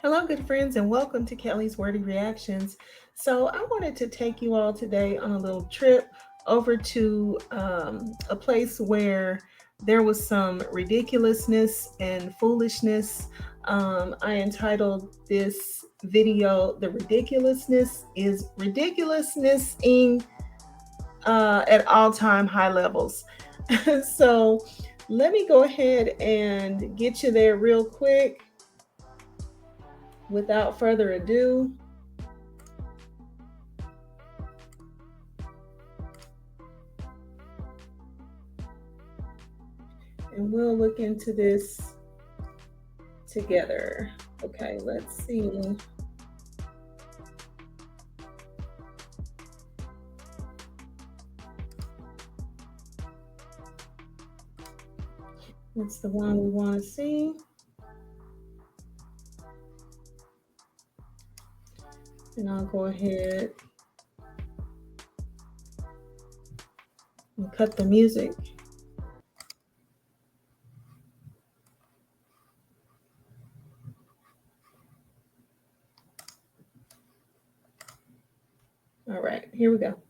Hello, good friends, and welcome to Kelly's Wordy Reactions. So, I wanted to take you all today on a little trip over to a place where there was some ridiculousness and foolishness. I entitled this video "The Ridiculousness is Ridiculousness-ing at all-time high levels." So, let me go ahead and get you there real quick. Without further ado, and we'll look into this together. Okay, let's see. It's the one we want to see. And I'll go ahead and cut the music. All right, here we go.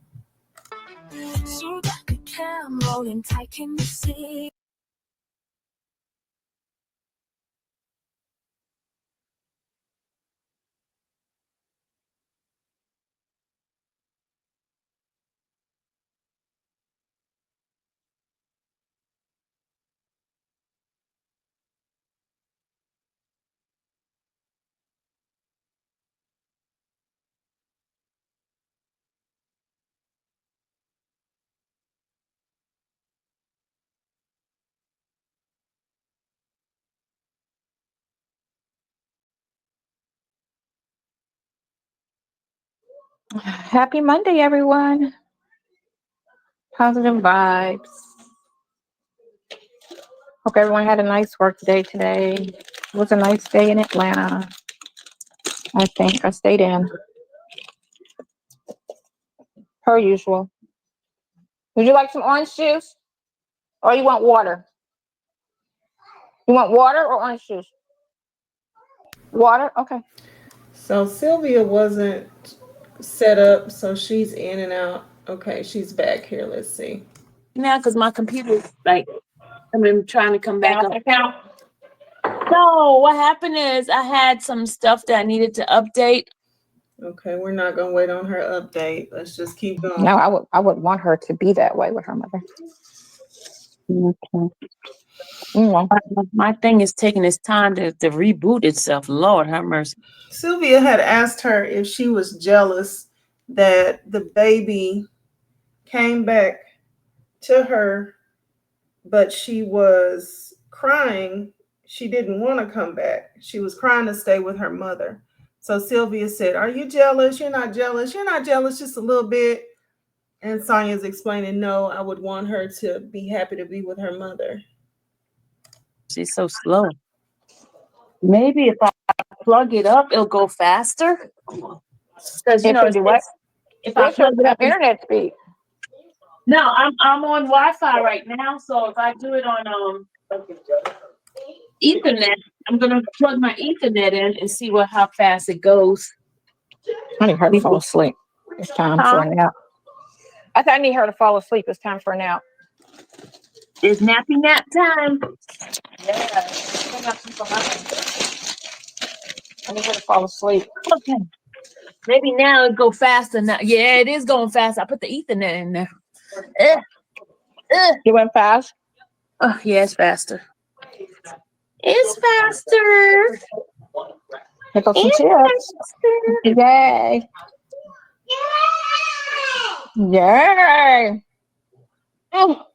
Happy Monday, everyone. Positive vibes. Hope everyone had a nice work day today. It was a nice day in Atlanta. I think I stayed in per usual. Would you like some orange juice or you want water? You want water or orange juice? Water? Okay. So Sylvia wasn't set up, so she's in and out. Okay, she's back here. Let's see. Now, because my computer's like, I'm trying to come back up. Count. No, what happened is I had some stuff that I needed to update. Okay, we're not gonna wait on her update. Let's just keep going. No, I would want her to be that way with her mother. Okay. Anyway. My thing is taking its time to reboot itself. Lord have mercy. Sylvia had asked her if she was jealous that the baby came back to her, but she was crying. She didn't want to come back. She was crying to stay with her mother. So Sylvia said, "Are you jealous? You're not jealous. You're not jealous, just a little bit." And Sonya's explaining, "No, I would want her to be happy to be with her mother." She's so slow. Maybe if I plug it up, it'll go faster. Because If you do what? if I What's your plug it up, internet speed? no, I'm on Wi-Fi right now. So if I do it on Ethernet, I'm gonna plug my Ethernet in and see how fast it goes. I need her to fall asleep. It's time for a nap. I need her to fall asleep. It's time for a nap. It's nappy nap time. Yeah. I need her to fall asleep. Okay. Maybe now it'll go faster now. Yeah, it is going fast. I put the Ethernet in there. You went fast? Oh, yeah, it's faster. It's faster. Pick up some chips. Yay. Yay. Oh.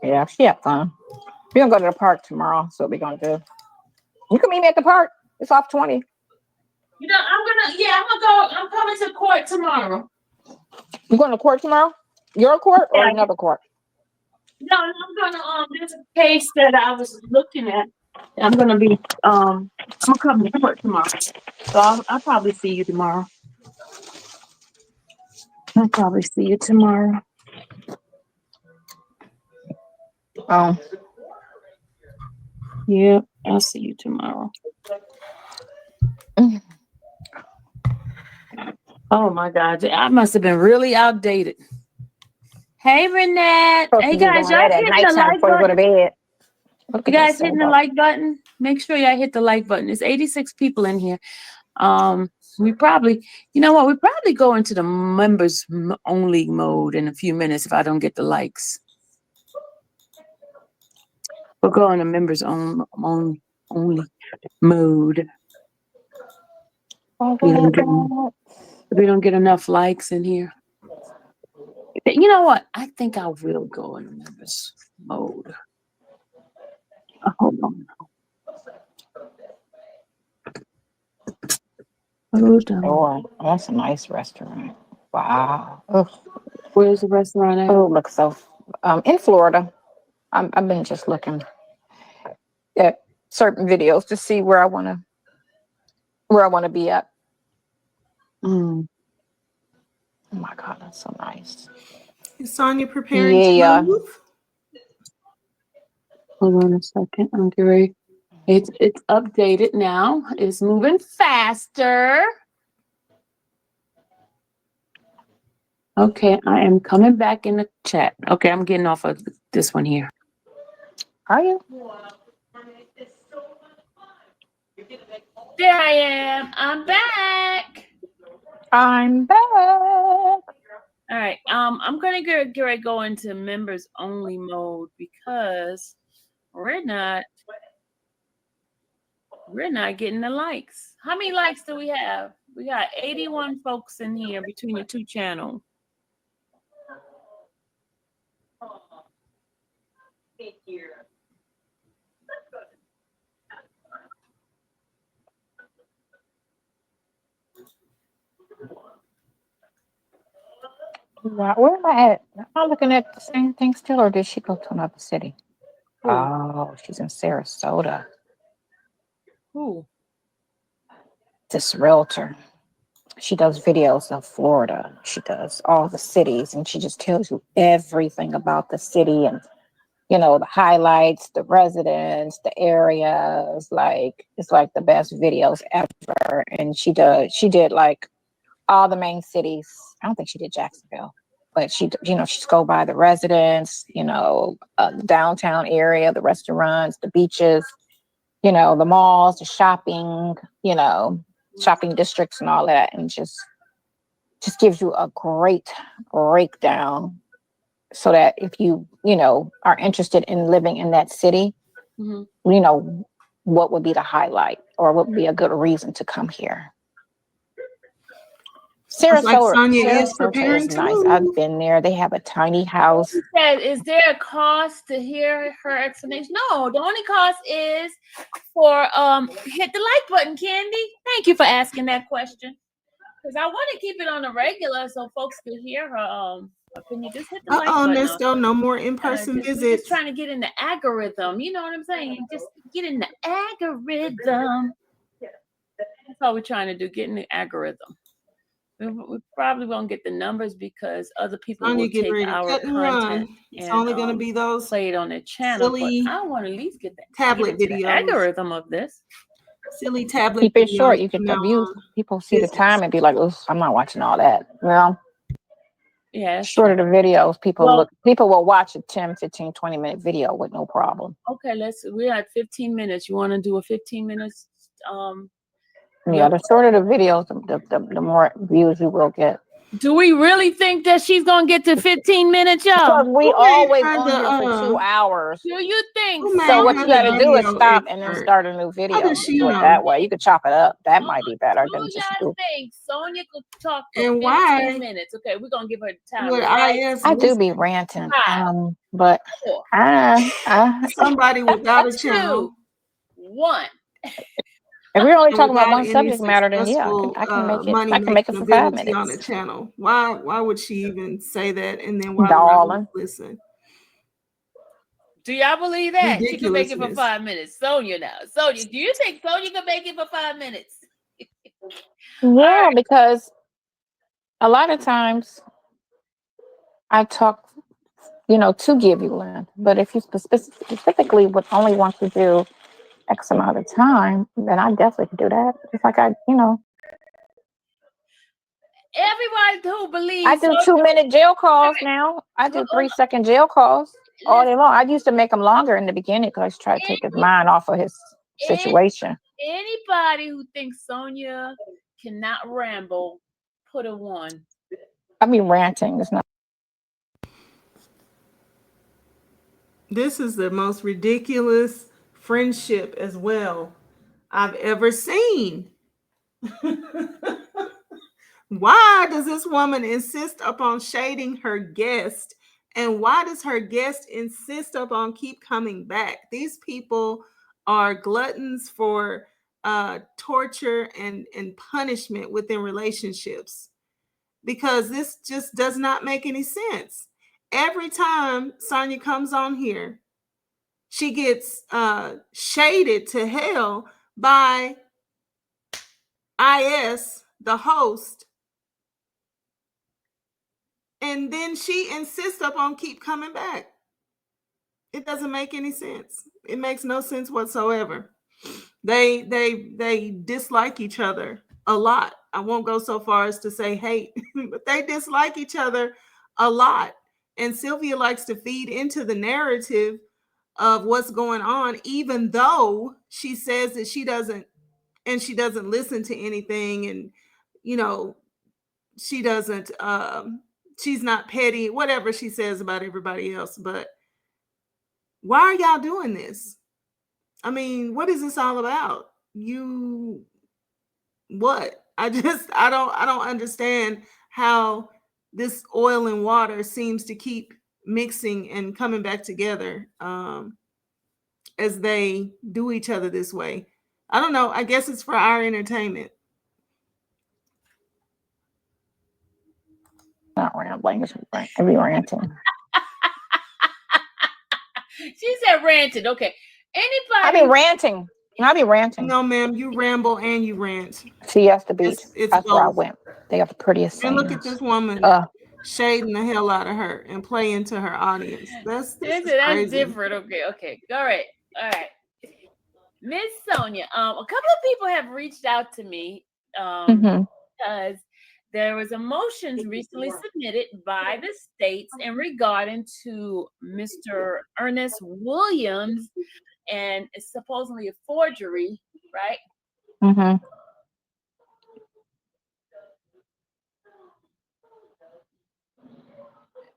Yeah, she had fun. We're going to go to the park tomorrow. So we're going to do. You can meet me at the park. It's off 20. You know, I'm coming to court tomorrow. You going to court tomorrow? Your court or another court? No, I'm gonna there's a case that I was looking at. I'm gonna come to court tomorrow. So I'll probably see you tomorrow. I'll probably see you tomorrow. Yeah, I'll see you tomorrow. Oh my God, I must have been really outdated. Hey, Renette. Supposed Hey to be guys, doing y'all that at hitting the nighttime like before you go to button? bed. Look You at this guys hitting the silver. like button? Make sure y'all hit the like button. It's 86 people in here. We probably, you know what? We probably go into the members only mode in a few minutes if I don't get the likes. We'll go in the members only mode. We don't get, we don't get enough likes in here. You know what? I think I will go in the members mode. Hold on. Hold on. Oh, that's a nice restaurant. Wow. Ugh. Where's the restaurant at? Oh, looks so. In Florida, I've been just looking at certain videos to see where I want to be at. Mm. Oh my God, that's so nice. Is Sonya preparing to Yeah. move? Hold on a second. I'm getting. It's updated now. It's moving faster. Okay, I am coming back in the chat. Okay, I'm getting off of this one here. Are you? There I am. I'm back. I'm back. All right. I'm gonna go into members only mode because we're not getting the likes. How many likes do we have? We got 81 folks in here between the two channels. Wow. Where am I at? Am I looking at the same thing still, or did she go to another city? Who? Oh, she's in Sarasota. Who? This realtor. She does videos of Florida. She does all the cities, and she just tells you everything about the city and the highlights, the residents, the areas. Like it's like the best videos ever. And she did like all the main cities. I don't think she did Jacksonville, but she's go by the residents, the downtown area, the restaurants, the beaches, the malls, the shopping, shopping districts and all that, and just gives you a great breakdown so that if you are interested in living in that city, what would be the highlight or what would be a good reason to come here. Sounds like Sonya is Sarasota preparing is to nice. move. I've been there. They have a tiny house. She said, is there a cost to hear her explanation? No, the only cost is for hit the like button, Candy. Thank you for asking that question. Because I want to keep it on a regular so folks can hear her opinion. Just hit the like button. Nesco, no more in-person visits. We're just trying to get in the algorithm. You know what I'm saying? Just get in the algorithm. That's all we're trying to do, get in the algorithm. We probably won't get the numbers because other people will take our content it's only going to be those play it on their channel. But I want to at least get the tablet videos, the algorithm of this. Silly tablet. Keep it short. You get the views. People see the time and be like, "Oh, I'm not watching all that." Yeah, shorter the videos. People will watch a 10, 15, 20-minute video with no problem. Okay, we're at 15 minutes. You want to do a 15 minutes? Yeah, the shorter the videos, the more views you will get. Do we really think that she's gonna get to 15 minutes, y'all? Because we always on here for 2 hours. Do you think so? What you got to do is stop and then start a new video. Do it that way. You could chop it up. That might be better than just do. Think Sonya could talk for 15 minutes? Okay, we're gonna give her time. I do be ranting, but somebody without a channel. 2, 1. If we're only talking about one subject matter, then yeah, I can make it. I can make it for 5 minutes on the channel. Why would she even say that? And then why would I listen? Do y'all believe that she can make it for 5 minutes? Sonya, now, Sonya, do you think Sonya can make it for 5 minutes? Yeah, because a lot of times I talk, to give you length. But if you specifically would only want to do X amount of time, then I definitely could do that. Just like everybody who believes I do Sonya, 2-minute jail calls now. I do hold 3-second jail calls all listen, day long. I used to make them longer in the beginning because I was trying to take his mind off of his situation. anybody who thinks Sonya cannot ramble, put a 1. I mean, ranting. It's not. This is the most ridiculous friendship as well I've ever seen. Why does this woman insist upon shading her guest? And why does her guest insist upon keep coming back? These people are gluttons for torture and punishment within relationships, because this just does not make any sense. Every time Sonya comes on here, she gets shaded to hell by IS, the host, and then she insists upon keep coming back. It doesn't make any sense. It makes no sense whatsoever. They dislike each other a lot. I won't go so far as to say hate, but they dislike each other a lot. And Sylvia likes to feed into the narrative of what's going on, even though she says that she doesn't listen to anything, and you know, she doesn't she's not petty, whatever she says about everybody else. But why are y'all doing this? I mean, what is this all about? You what? I don't understand how this oil and water seems to keep mixing and coming back together as they do each other this way. I don't know. I guess it's for our entertainment. Not rambling. It's ranting. She said ranted. Okay. I Anybody be ranting. I be ranting. No, ma'am, you ramble and you rant. Siesta Beach. It's That's where I both. went. They have the prettiest And look at sands. this woman shading the hell out of her and play into her audience. This is that's crazy. different. Okay. All right. Miss Sonya, a couple of people have reached out to me because there was a motion recently submitted by the states in regarding to Mr. Ernest Williams, and it's supposedly a forgery, right?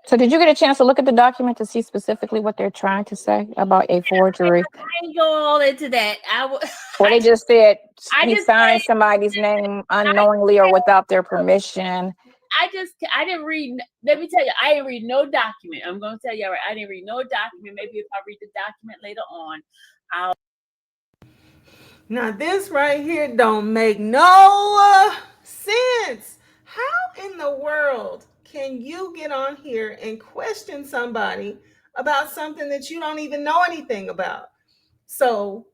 So did you get a chance to look at the document to see specifically what they're trying to say about a forgery? I ain't go all into that. Well, they just said he just signed somebody's name unknowingly or without their permission. I didn't read. Let me tell you, I didn't read no document. I'm going to tell you, right, I didn't read no document. Maybe if I read the document later on, I'll. Now this right here don't make no sense. How in the world can you get on here and question somebody about something that you don't even know anything about? So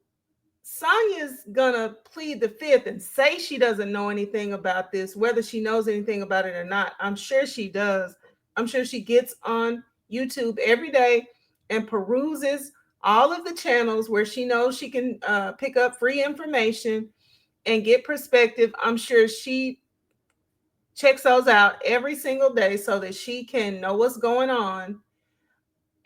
Sonya's gonna plead the fifth and say she doesn't know anything about this, whether she knows anything about it or not. I'm sure she does. I'm sure she gets on YouTube every day and peruses all of the channels where she knows she can pick up free information and get perspective. I'm sure she checks those out every single day so that she can know what's going on,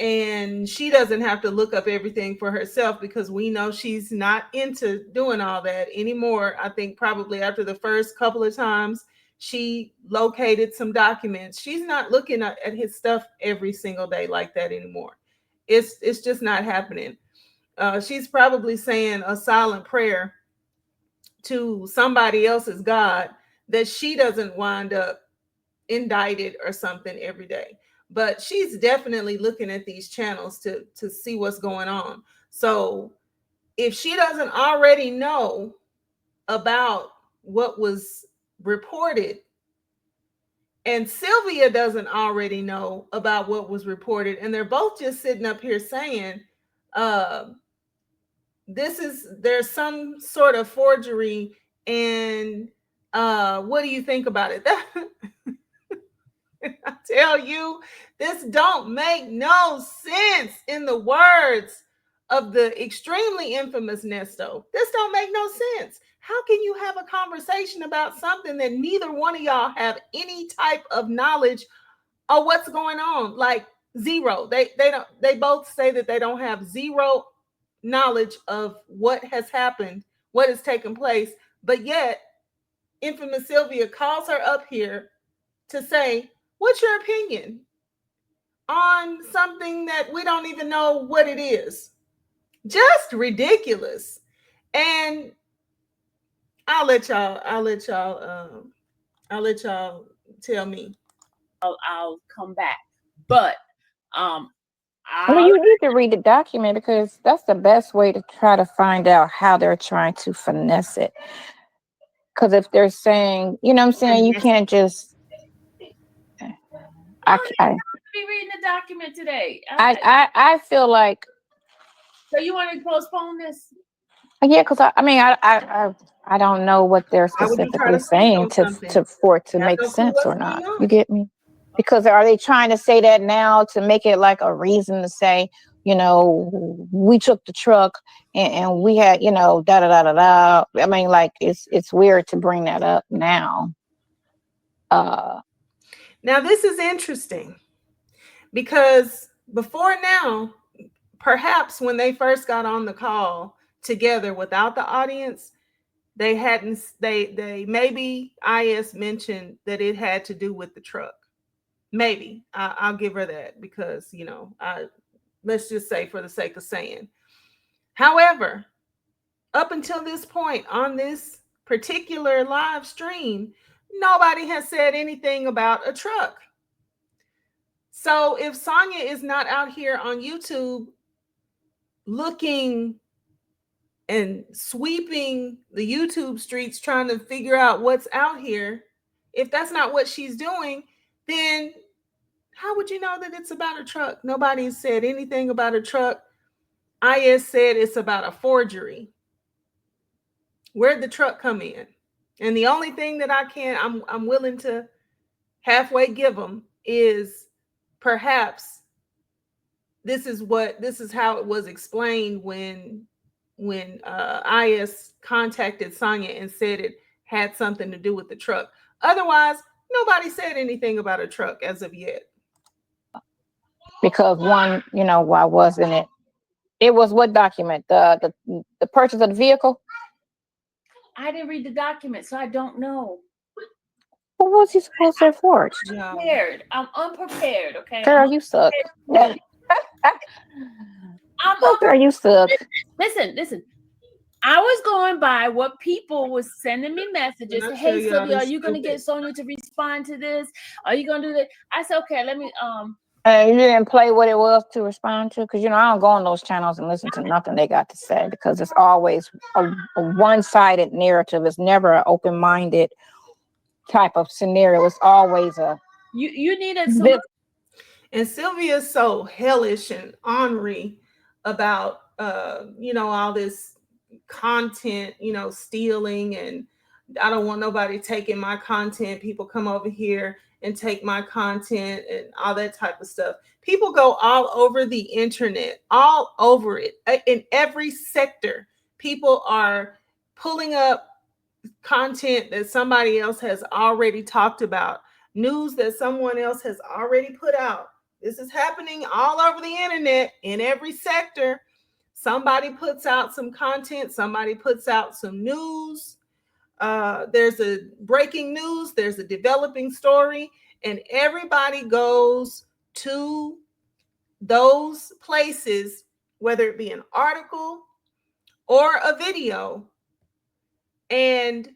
and she doesn't have to look up everything for herself, because we know she's not into doing all that anymore. I think probably after the first couple of times she located some documents, she's not looking at his stuff every single day like that anymore. It's just not happening. She's probably saying a silent prayer to somebody else's God that she doesn't wind up indicted or something every day. But she's definitely looking at these channels to see what's going on. So if she doesn't already know about what was reported, and Sylvia doesn't already know about what was reported, and they're both just sitting up here saying there's some sort of forgery, and what do you think about it? I tell you, this don't make no sense. In the words of the extremely infamous Nesto, this don't make no sense. How can you have a conversation about something that neither one of y'all have any type of knowledge of what's going on? Like zero. They both say that they don't have zero knowledge of what has happened, what has taken place, but yet Infamous Sylvia calls her up here to say, what's your opinion on something that we don't even know what it is? Just ridiculous. And I'll let y'all tell me. I'll come back. But I mean, you need to read the document because that's the best way to try to find out how they're trying to finesse it. Because if they're saying, you know what I'm saying, you can't just. I be reading the document today. I feel like. So you want to postpone this? Yeah, because I don't know what they're specifically saying for it to make sense or not. You get me? Because are they trying to say that now to make it like a reason to say, you know, we took the truck and we had, you know, da da da da da. I mean, like it's weird to bring that up now. Now this is interesting because before now, perhaps when they first got on the call together without the audience, they maybe IS mentioned that it had to do with the truck. Maybe I'll give her that because, you know, let's just say for the sake of saying. However, up until this point on this particular live stream, nobody has said anything about a truck. So if Sonya is not out here on YouTube looking and sweeping the YouTube streets trying to figure out what's out here, if that's not what she's doing, then how would you know that it's about a truck? Nobody said anything about a truck. IS said it's about a forgery. Where'd the truck come in? And the only thing that I'm willing to halfway give them is perhaps this is how it was explained when IS contacted Sonya and said it had something to do with the truck. Otherwise, nobody said anything about a truck as of yet. Because one, you know, why wasn't it? It was what document? The purchase of the vehicle? I didn't read the document, so I don't know. What was he supposed to have forged? Prepared. I'm unprepared, okay? Girl, you suck. Girl, you suck. Listen. I was going by what people was sending me messages. Hey, Sylvia, are you going to get Sonya to respond to this? Are you going to do that? I said, okay, let me You didn't play what it was to respond to? Because, you know, I don't go on those channels and listen to nothing they got to say because it's always a one-sided narrative. It's never an open-minded type of scenario. It's always a... You needed some... And Sylvia's so hellish and ornery about, you know, all this content, you know, stealing, and I don't want nobody taking my content. People come over here and take my content and all that type of stuff. People go all over the internet, all over it, in every sector. People are pulling up content that somebody else has already talked about, news that someone else has already put out. This is happening all over the internet in every sector. Somebody puts out some content, somebody puts out some news. There's a breaking news, there's a developing story, and everybody goes to those places, whether it be an article or a video, and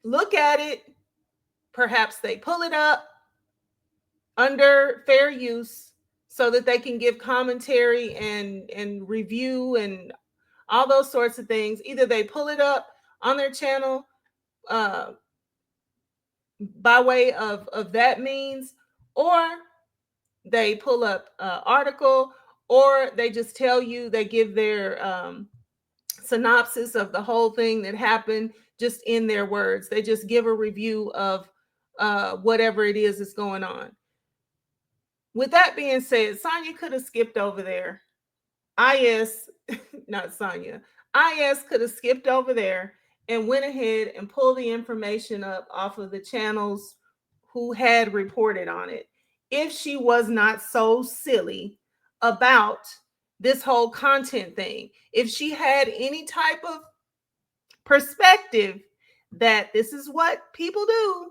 look at it. Perhaps they pull it up under fair use so that they can give commentary and review and all those sorts of things. Either they pull it up on their channel by way of that means, or they pull up an article, or they just tell you, they give their synopsis of the whole thing that happened just in their words. They just give a review of whatever it is that's going on. With that being said, Sonya could have skipped over there. Not Sonya. IS could have skipped over there and went ahead and pulled the information up off of the channels who had reported on it if she was not so silly about this whole content thing. If she had any type of perspective that this is what people do,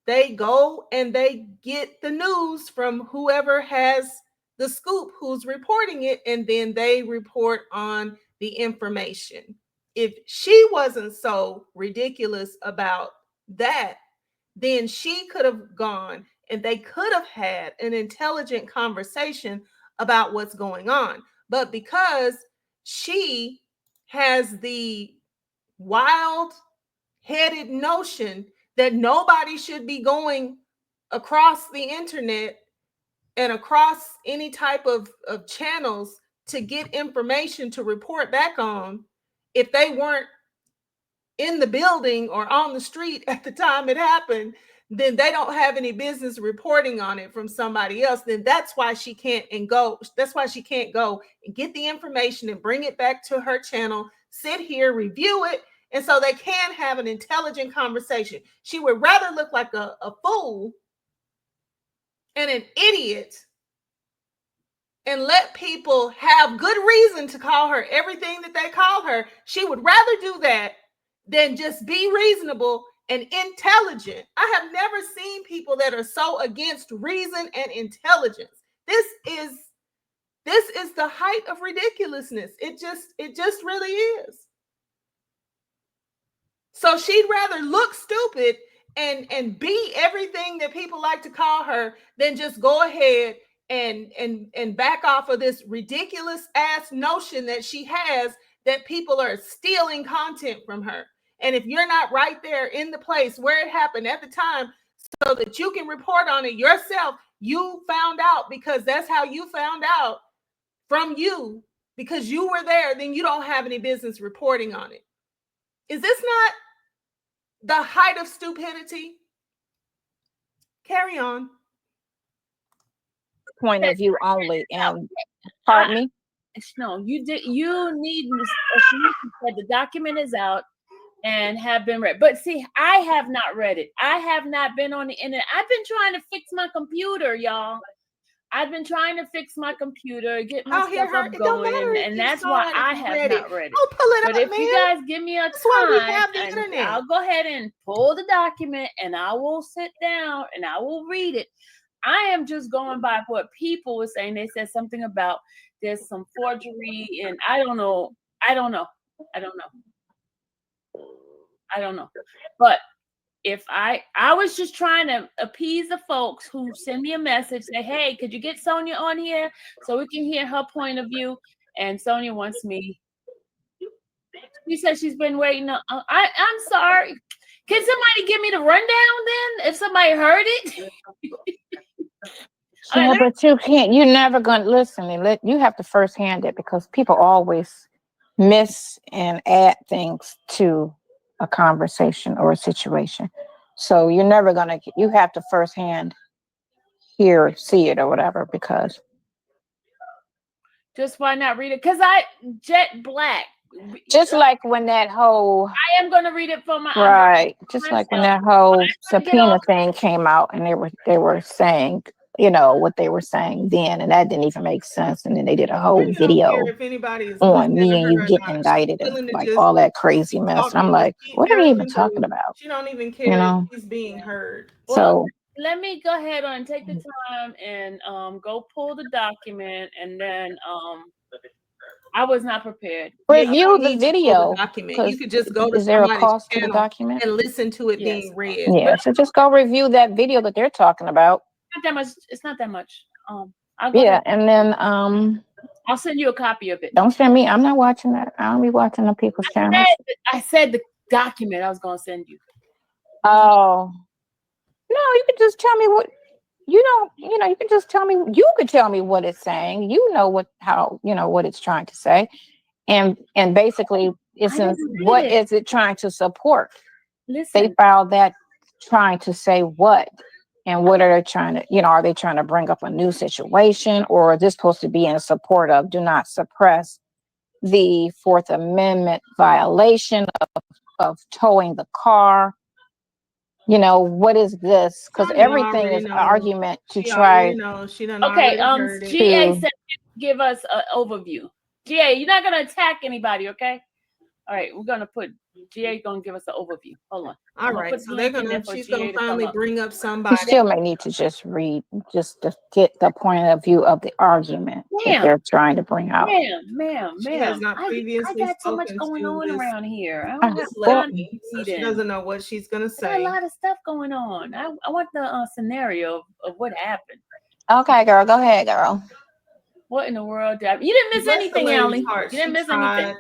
they go and they get the news from whoever has the scoop, who's reporting it, and then they report on the information. If she wasn't so ridiculous about that, then she could have gone and they could have had an intelligent conversation about what's going on. But because she has the wild headed notion that nobody should be going across the internet and across any type of channels to get information to report back on if they weren't in the building or on the street at the time it happened, then they don't have any business reporting on it from somebody else. Then that's why she can't go and get the information and bring it back to her channel, sit here, review it, and so they can have an intelligent conversation. She would rather look like a fool and an idiot and let people have good reason to call her everything that they call her. She would rather do that than just be reasonable and intelligent. I have never seen people that are so against reason and intelligence. This is the height of ridiculousness. It just really is. So she'd rather look stupid and be everything that people like to call her than just go ahead and back off of this ridiculous ass notion that she has that people are stealing content from her. And if you're not right there in the place where it happened at the time so that you can report on it yourself, you found out because that's how you found out from you, because you were there, then you don't have any business reporting on it. Is this not the height of stupidity? Carry on. Point of view only. And pardon me? No, you did. You need said the document is out and have been read. But see, I have not read it. I have not been on the internet. I've been trying to fix my computer, y'all. I've been trying to fix my computer, get my stuff up going, and that's why I have not read it. I'll pull it but up, if man. You guys give me a time, I'll go ahead and pull the document, and I will sit down and I will read it. I am just going by what people were saying. They said something about there's some forgery, and I don't know. But if I was just trying to appease the folks who send me a message, say, hey, could you get Sonya on here so we can hear her point of view? And Sonya wants me. She said she's been waiting. I'm sorry. Can somebody give me the rundown then? If somebody heard it. Yeah, but you can't. You're never going to listen. You have to firsthand it because people always miss and add things to a conversation or a situation. So you're never going to. You have to firsthand hear, see it, or whatever. Because just why not read it? Because Jet Black. Just like when that whole. I am going to read it for my. Right. Just like when that whole subpoena thing came out, and they were saying, what they were saying then, and that didn't even make sense. And then they did a whole video on me and you getting indicted and like all that crazy mess. And I'm like, what are they even talking about? She don't even care if she's being heard. So let me go ahead and take the time and go pull the document, and then I was not prepared. Review the video. You could just go to is there a cost to the document and listen to it being read. Yeah, so just go review that video that they're talking about. Not that much. It's not that much. And then I'll send you a copy of it. Don't send me. I'm not watching that. I don't be watching the people's channels. I said the document I was going to send you. Oh no, you could just tell me what you can just tell me. You could tell me what it's saying. What it's trying to say, and basically, what is it trying to support? Listen, they filed that trying to say what. And what are they trying to, are they trying to bring up a new situation, or is this supposed to be in support of do not suppress the Fourth Amendment violation of towing the car. You know, what is this? Because Sonya everything already is knows. argument to She already try knows. She done Okay, already heard it. GA to. said give us an overview. GA, you're not gonna attack anybody, okay? All right, we're gonna put GA gonna give us an overview. Hold on. All I'm gonna right. put the So they're link in there gonna for she's gonna GA to come finally up. bring up You somebody. still may need to just read just to get the point of view of the argument that Ma'am, they're trying to bring out. She has not I previously got so much spoken going to on around here. I don't have this Well, time to lady, so read she in. doesn't know what she's gonna I got a say. lot of stuff going on. I want the scenario of what happened. okay, girl, go ahead, girl. What in the world did you didn't miss Bless the anything, lady's Allie? heart. You didn't She miss tried, anything.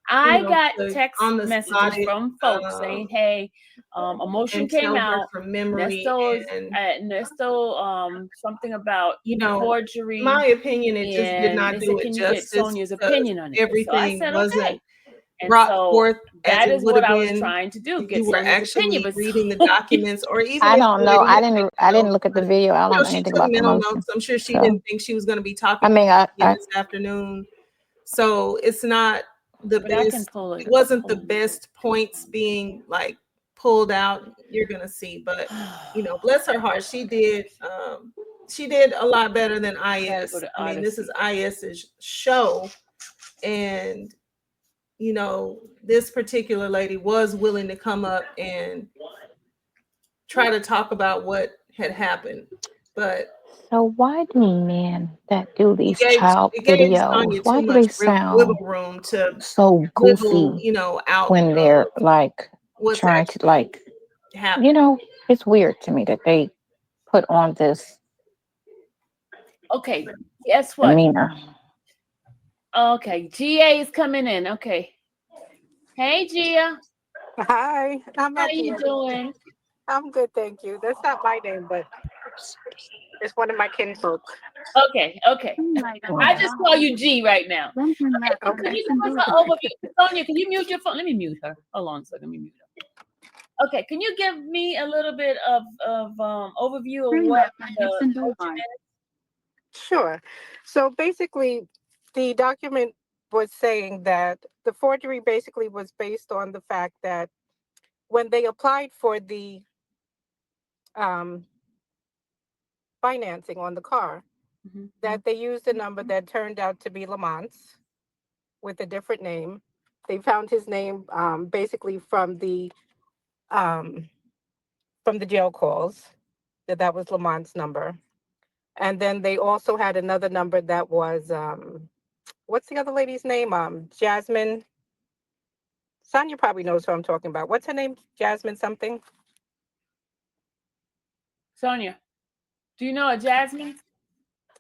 I got to text on the messages spot it, from folks saying, "Hey, a motion and came tell her out. from memory. And Nesto something about you know, forgery, my opinion, it just did and not they do said, it "Can you get justice Sonia's because opinion on it?" So I everything said, wasn't "Okay." And brought so forth as that it is would what have I was been trying to do: if get you were Sonia's opinion. actually But reading the Sonia, documents, or even I if don't the know. lady I had didn't. taken I didn't notes. look at the video. I don't know She anything took about the mental motion. notes. I'm sure she So didn't think she was going to be I talking to mean, me again I this afternoon. So it's not the but I can best. pull It it. wasn't the best points being like pulled out. You're gonna see, but bless her heart, she did. She did a lot better than I gotta go IS. to I mean, this is Odyssey. IS's show, and this particular lady was willing to come up and try to talk about what had happened, but so why do men that do it these gave child it gave videos, Sonya why too do much they sound wiggle room to so wiggle, goofy out when they're of like what's trying to actually happening. it's weird to me that they put on this Okay, guess what? demeanor. Okay, GA is coming in. Okay, hey Gia, Hi, I'm how actually. you doing? I'm good, thank you. That's not my name, but it's one of my kinfolk. Okay. I just call you G right now. Okay, so can Okay. you give us an overview? Sonia, can you mute your phone? Let me mute her. Hold on a second. Let me mute her. Okay, can you give me a little bit of overview of what the motion is? Sure. So basically, the document was saying that the forgery basically was based on the fact that when they applied for the um, financing on the car, that they used a number that turned out to be Lamont's with a different name. They found his name basically um, from the jail calls, that was Lamont's number. And then they also had another number that was what's the other lady's name? Jasmine. Sonia probably knows who I'm talking about. What's her name? Jasmine something. Sonia, do you know a Jasmine?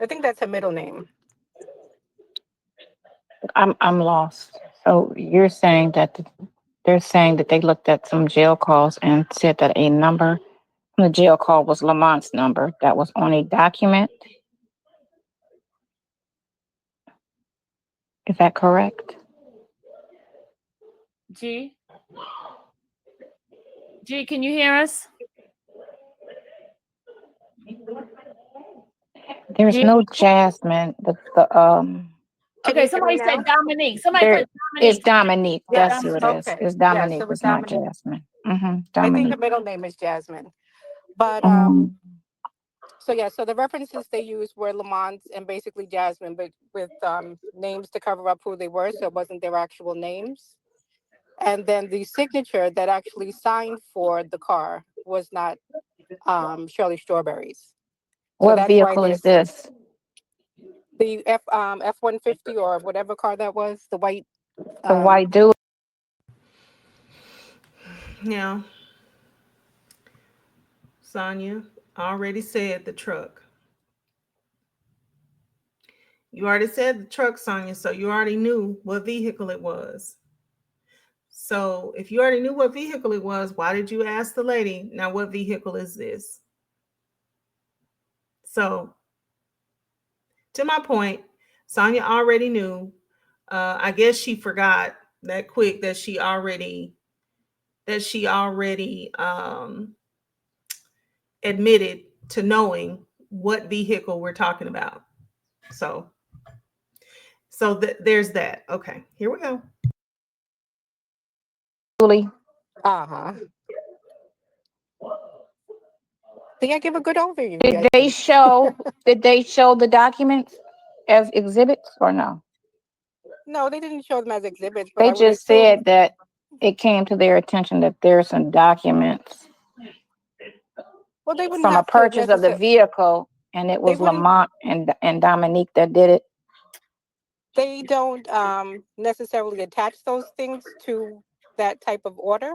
I think that's her middle name. I'm lost. So you're saying that they're saying that they looked at some jail calls and said that a number from the jail call was Lamont's number that was on a document. Is that correct? G, can you hear us? There's G. no Jasmine. Can Okay, you hear me somebody said now? Dominique. Somebody There put is Dominique. Dominique. Yeah, That's who it Dominique. is. Okay. It's Yes, Dominique. it was It's not Dominique. Jasmine. I think her Dominique. middle name is Jasmine. But Um, so yeah, so the references they used were Lamont's and basically Jasmine, but with names to cover up who they were, so it wasn't their actual names. And then the signature that actually signed for the car was not Shirley Strawberry's. So what that's why vehicle is there's this? the F-150 or whatever car that was, the white. The white dude. Now, Sonya already said the truck. You already said the truck, Sonya, so you already knew what vehicle it was. So if you already knew what vehicle it was, why did you ask the lady, now what vehicle is this? So to my point, Sonya already knew. I guess she forgot that quick that she already admitted to knowing what vehicle we're talking about. So So there's that. Okay, here we go. Julie, Uh-huh. Think I give a good overview, did they Jesse. show did they show the documents as exhibits or no? No, they didn't show them as exhibits, but They I would just assume, said that it came to their attention that there's some documents well, they wouldn't from a have to purchase of the necessarily, vehicle, and it they was wouldn't, Lamont and Dominique that did it. they don't necessarily attach those things to that type of order.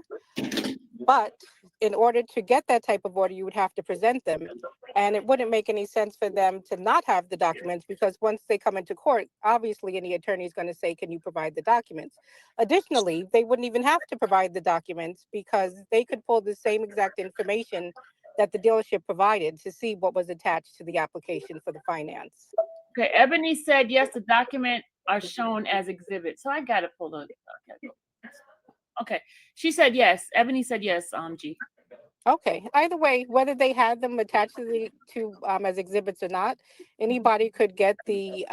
But in order to get that type of order, you would have to present them. And it wouldn't make any sense for them to not have the documents, because once they come into court, obviously any attorney is going to say, can you provide the documents? Additionally, they wouldn't even have to provide the documents, because they could pull the same exact information that the dealership provided to see what was attached to the application for the finance. Okay, Ebony said yes, the document are shown as exhibits. So I gotta pull the okay. She said yes. Ebony said yes, G. Okay. Either way, whether they had them attached to the as exhibits or not, anybody could get the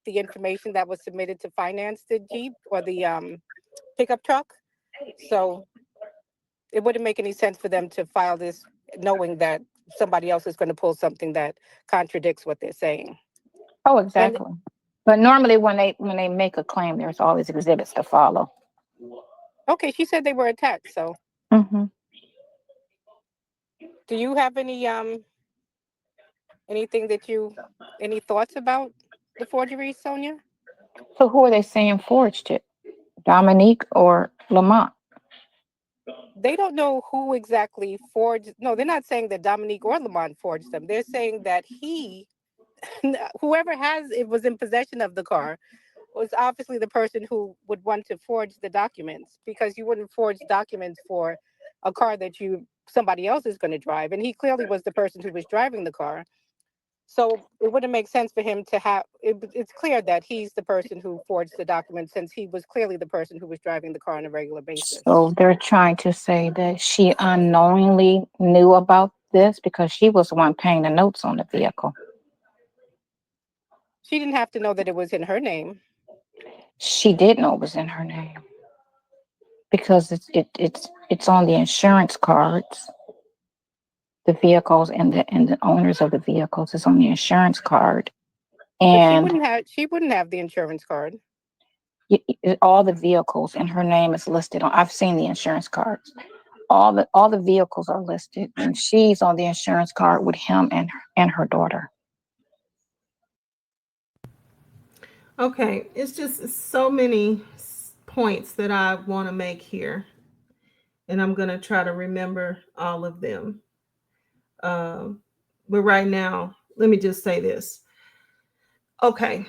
information that was submitted to finance the Jeep or the pickup truck. So it wouldn't make any sense for them to file this knowing that somebody else is going to pull something that contradicts what they're saying. Oh, And exactly. But normally when they make a claim, there's always exhibits to follow. okay, she said they were attached. So Hmm. do you have anything that any thoughts about the forgery, Sonia? So who are they saying forged it? Dominique or Lamont? They don't know who exactly forged. No, they're not saying that Dominique or Lamont forged them. They're saying that whoever has it was in possession of the car, was obviously the person who would want to forge the documents, because you wouldn't forge documents for a car that somebody else is going to drive. And he clearly was the person who was driving the car. So it wouldn't make sense for him to have it's clear that he's the person who forged the documents, since he was clearly the person who was driving the car on a regular basis. So they're trying to say that she unknowingly knew about this because she was the one paying the notes on the vehicle. She didn't have to know that it was in her name. She did know it was in her name because it's on the insurance cards. The vehicles and the owners of the vehicles is on the insurance card, But and she wouldn't have the insurance card. all the vehicles in her name is listed on. I've seen the insurance cards. All the vehicles are listed, and she's on the insurance card with him and her daughter. Okay, it's just so many points that I want to make here, and I'm going to try to remember all of them. Um, but right now, let me just say this. Okay,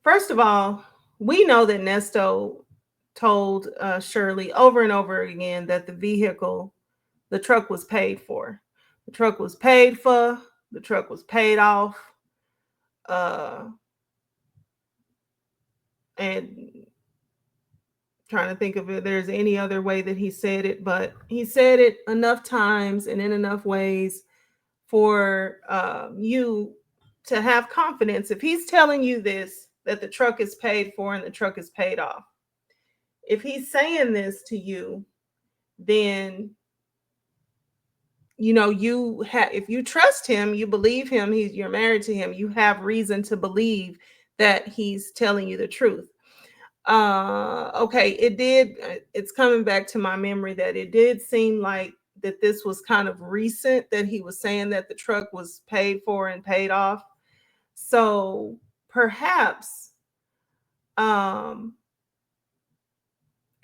first of all, we know that Nesto told Shirley over and over again that the truck was paid for. The truck was paid for. The truck was paid off. Uh, and trying to think if there's any other way that he said it, but he said it enough times and in enough ways for you to have confidence. If he's telling you this, that the truck is paid for and the truck is paid off, if he's saying this to you, then if you trust him, you believe him, you're married to him, you have reason to believe that he's telling you the truth. Okay, it's coming back to my memory that it did seem like that this was kind of recent, that he was saying that the truck was paid for and paid off. So perhaps um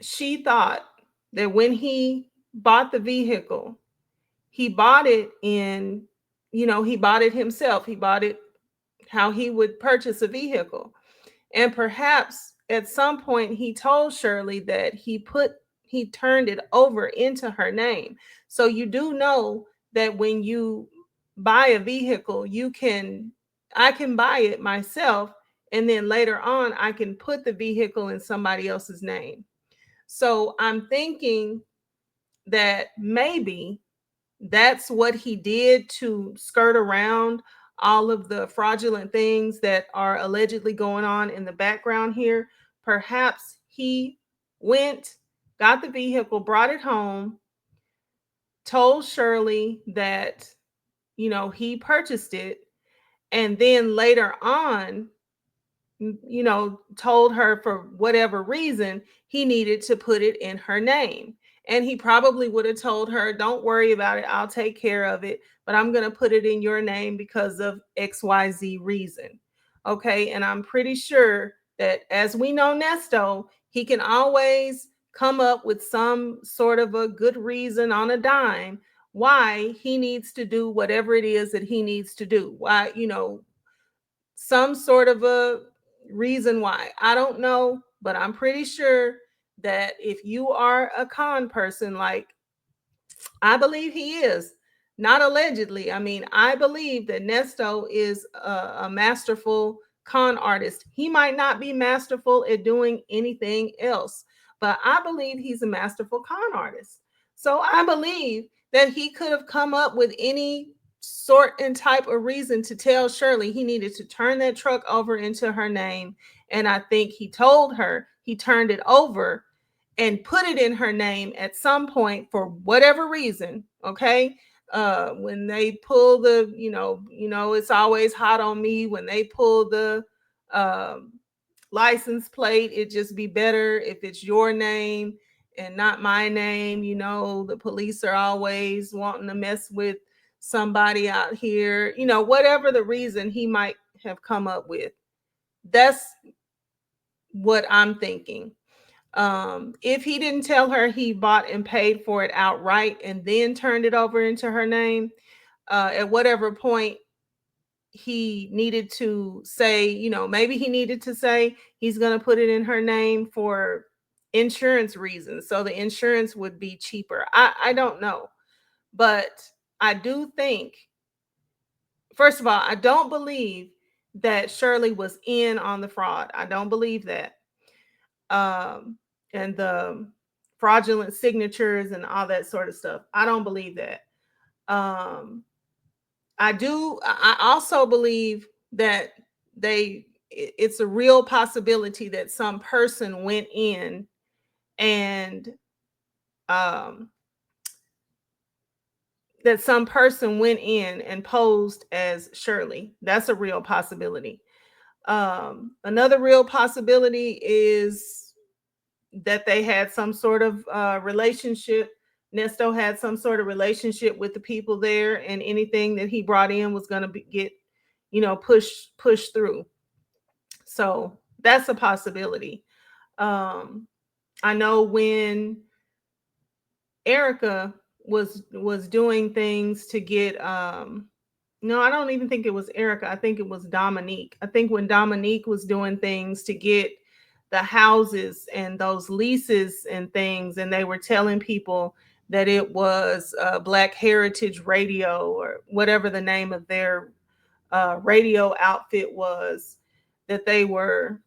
she thought that when he bought the vehicle, he bought it he bought it himself. He bought it how he would purchase a vehicle. And perhaps at some point he told Shirley that he turned it over into her name. So you do know that when you buy a vehicle, I can buy it myself, and then later on I can put the vehicle in somebody else's name. So I'm thinking that maybe that's what he did to skirt around all of the fraudulent things that are allegedly going on in the background here, perhaps he went, got the vehicle, brought it home, told Shirley that, he purchased it, and then later on, told her for whatever reason he needed to put it in her name. And he probably would have told her, don't worry about it, I'll take care of it, but I'm going to put it in your name because of XYZ reason. Okay. And I'm pretty sure that, as we know, Nesto, he can always come up with some sort of a good reason on a dime why he needs to do whatever it is that he needs to do. Why, some sort of a reason why. I don't know, but I'm pretty sure that if you are a con person, like I believe he is, not allegedly. I mean, I believe that Nesto is a masterful con artist. He might not be masterful at doing anything else, but I believe he's a masterful con artist. So I believe that he could have come up with any sort and type of reason to tell Shirley he needed to turn that truck over into her name. And I think he told her he turned it over and put it in her name at some point for whatever reason. Okay. When they pull the, it's always hot on me when they pull the um, license plate. It just be better if it's your name and not my name. The police are always wanting to mess with somebody out here, whatever the reason he might have come up with. That's what I'm thinking. If he didn't tell her he bought and paid for it outright and then turned it over into her name, at whatever point he needed to say, maybe he needed to say he's going to put it in her name for insurance reasons, so the insurance would be cheaper. I don't know, but I do think, first of all, I don't believe that Shirley was in on the fraud. I don't believe that. And the fraudulent signatures and all that sort of stuff. I don't believe that. I also believe that it's a real possibility that some person went in and posed as Shirley. That's a real possibility. Another real possibility is that they had some sort of relationship. Nesto had some sort of relationship with the people there, and anything that he brought in was going to get, pushed through. So that's a possibility. I know when Erica was doing things to get no, I don't even think it was Erica. I think it was Dominique. I think when Dominique was doing things to get the houses and those leases and things, and they were telling people that it was Black Heritage Radio or whatever the name of their radio outfit was that they were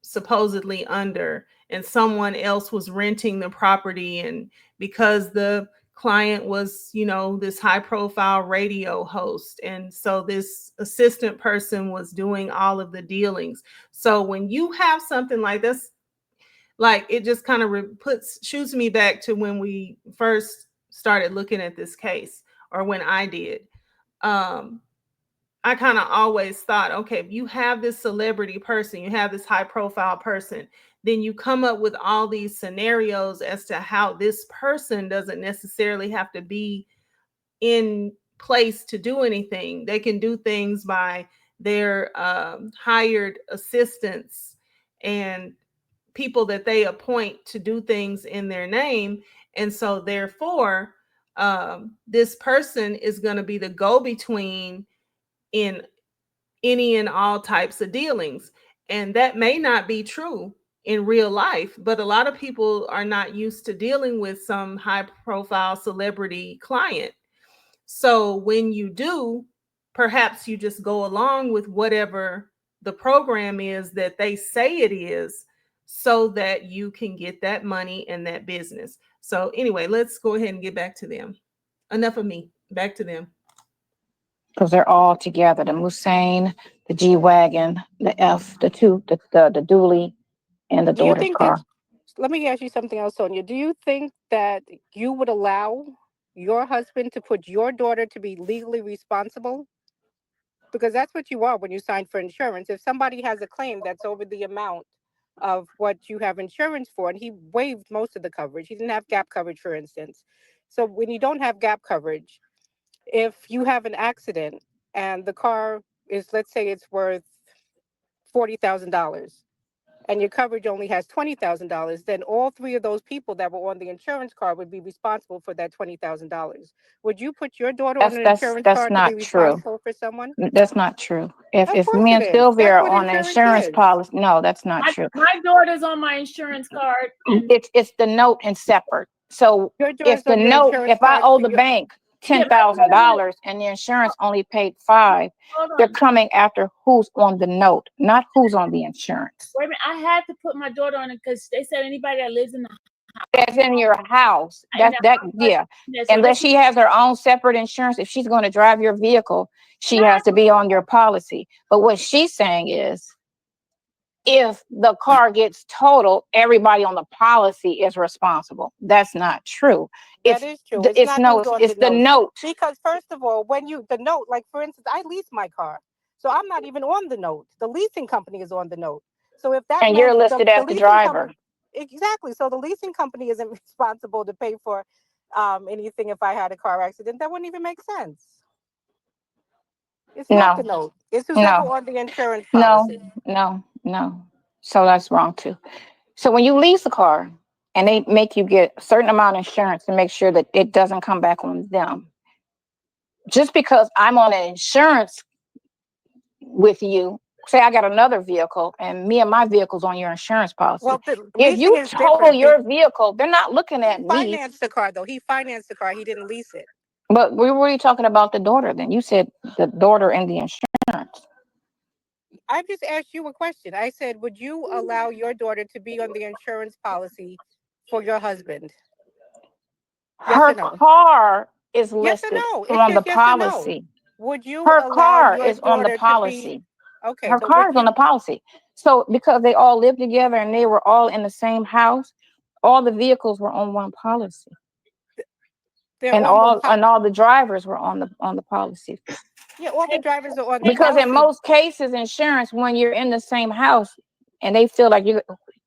supposedly under, and someone else was renting the property, and because the client was, this high profile radio host, and so this assistant person was doing all of the dealings. So when you have something like this, like, it just kind of shoots me back to when we first started looking at this case, or when I did. I kind of always thought, okay, if you have this celebrity person, you have this high profile person, then you come up with all these scenarios as to how this person doesn't necessarily have to be in place to do anything. They can do things by their hired assistants and people that they appoint to do things in their name. And so therefore, this person is going to be the go-between in any and all types of dealings. And that may not be true in real life, but a lot of people are not used to dealing with some high profile celebrity client. So when you do, perhaps you just go along with whatever the program is that they say it is, so that you can get that money and that business. So anyway, let's go ahead and get back to them. Enough of me. Back to them. because they're all together. The Musain, the G Wagon, the F, the dually, and the Do you daughter's think that, car. let me ask you something else, Sonia. Do you think that you would allow your husband to put your daughter to be legally responsible? Because that's what you are when you sign for insurance. If somebody has a claim that's over the amount of what you have insurance for, and he waived most of the coverage, he didn't have gap coverage, for instance. So when you don't have gap coverage, if you have an accident and the car is, let's say it's worth $40,000 and your coverage only has $20,000, then all three of those people that were on the insurance card would be responsible for that $20,000. Would you put your daughter on That's an that's insurance that's card to be not true. responsible for someone? That's not true. If Of if course me it and is. Sylvia That's are what on an insurance insurance is. policy, no, that's not true. My daughter's on my insurance card, and It's the note and separate. So Your daughter's on your insurance if I card owe for the your, bank yeah, ten thousand dollars and the insurance only paid $5, hold they're on. coming after who's on the note, not who's on the insurance. Wait a minute. I had to put my daughter on it because they said anybody that lives in the That's in your house. in the house, Yeah. so Unless she has her own separate insurance, if she's going to drive your vehicle, she no, has to be on your policy. But what she's saying is, if the car gets totaled, everybody on the policy is responsible. That's not true. that is true. It's not who's on It's the the note. note, Because first of all, when you, the note, like for instance, I lease my car. So I'm not even on the note. The leasing company is on the note. So if that and you're meant listed the as the leasing driver. company, exactly. So the leasing company isn't responsible to pay for anything if I had a car accident. That wouldn't even make sense. It's not the No, note. It's who's ever no, on the insurance no, policy. no. So that's wrong too. So when you lease a car and they make you get a certain amount of insurance to make sure that it doesn't come back on them, just because I'm on an insurance with you, say I got another vehicle and me and my vehicle's on your insurance policy. Well, the If leasing you is total different. your vehicle, they're not looking He at me. financed the car though. He financed the car. He didn't lease it. But we were talking about the daughter then. You said the daughter and the insurance. I just asked you a question. I said, would you allow your daughter to be on the insurance policy for your husband? Yes or Her no? car is Yes or listed no? It's on the just yes or no. policy. Would you Her allow car your is on the daughter to be policy. okay? Her So car would is on the you? policy. So because they all lived together and they were all in the same house, all the vehicles were on one policy. They're And on one. all the drivers were on the policy. Yeah, all the drivers are on the Because in policy. most cases, insurance, when you're in the same house and they feel like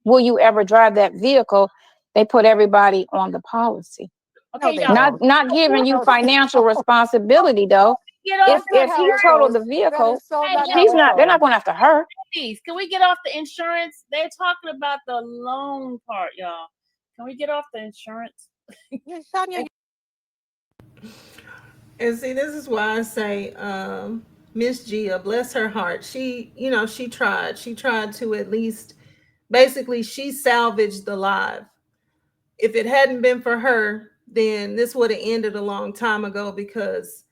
will you ever drive that vehicle, they put everybody on the policy. No, okay, they y'all. don't. Not giving you No, they financial don't. responsibility though. Get off If That's not if how he it totaled goes. the That vehicle, is so Hey, not how it they're not goes. going after her. ladies, can we get off the insurance? They're talking about the loan part, y'all. Can we get off the insurance? Yeah, Sonia, And see, this is why I say, Miss Gia, bless her heart. She, she tried. She tried to at least, basically, she salvaged the live. If it hadn't been for her, then this would have ended a long time ago because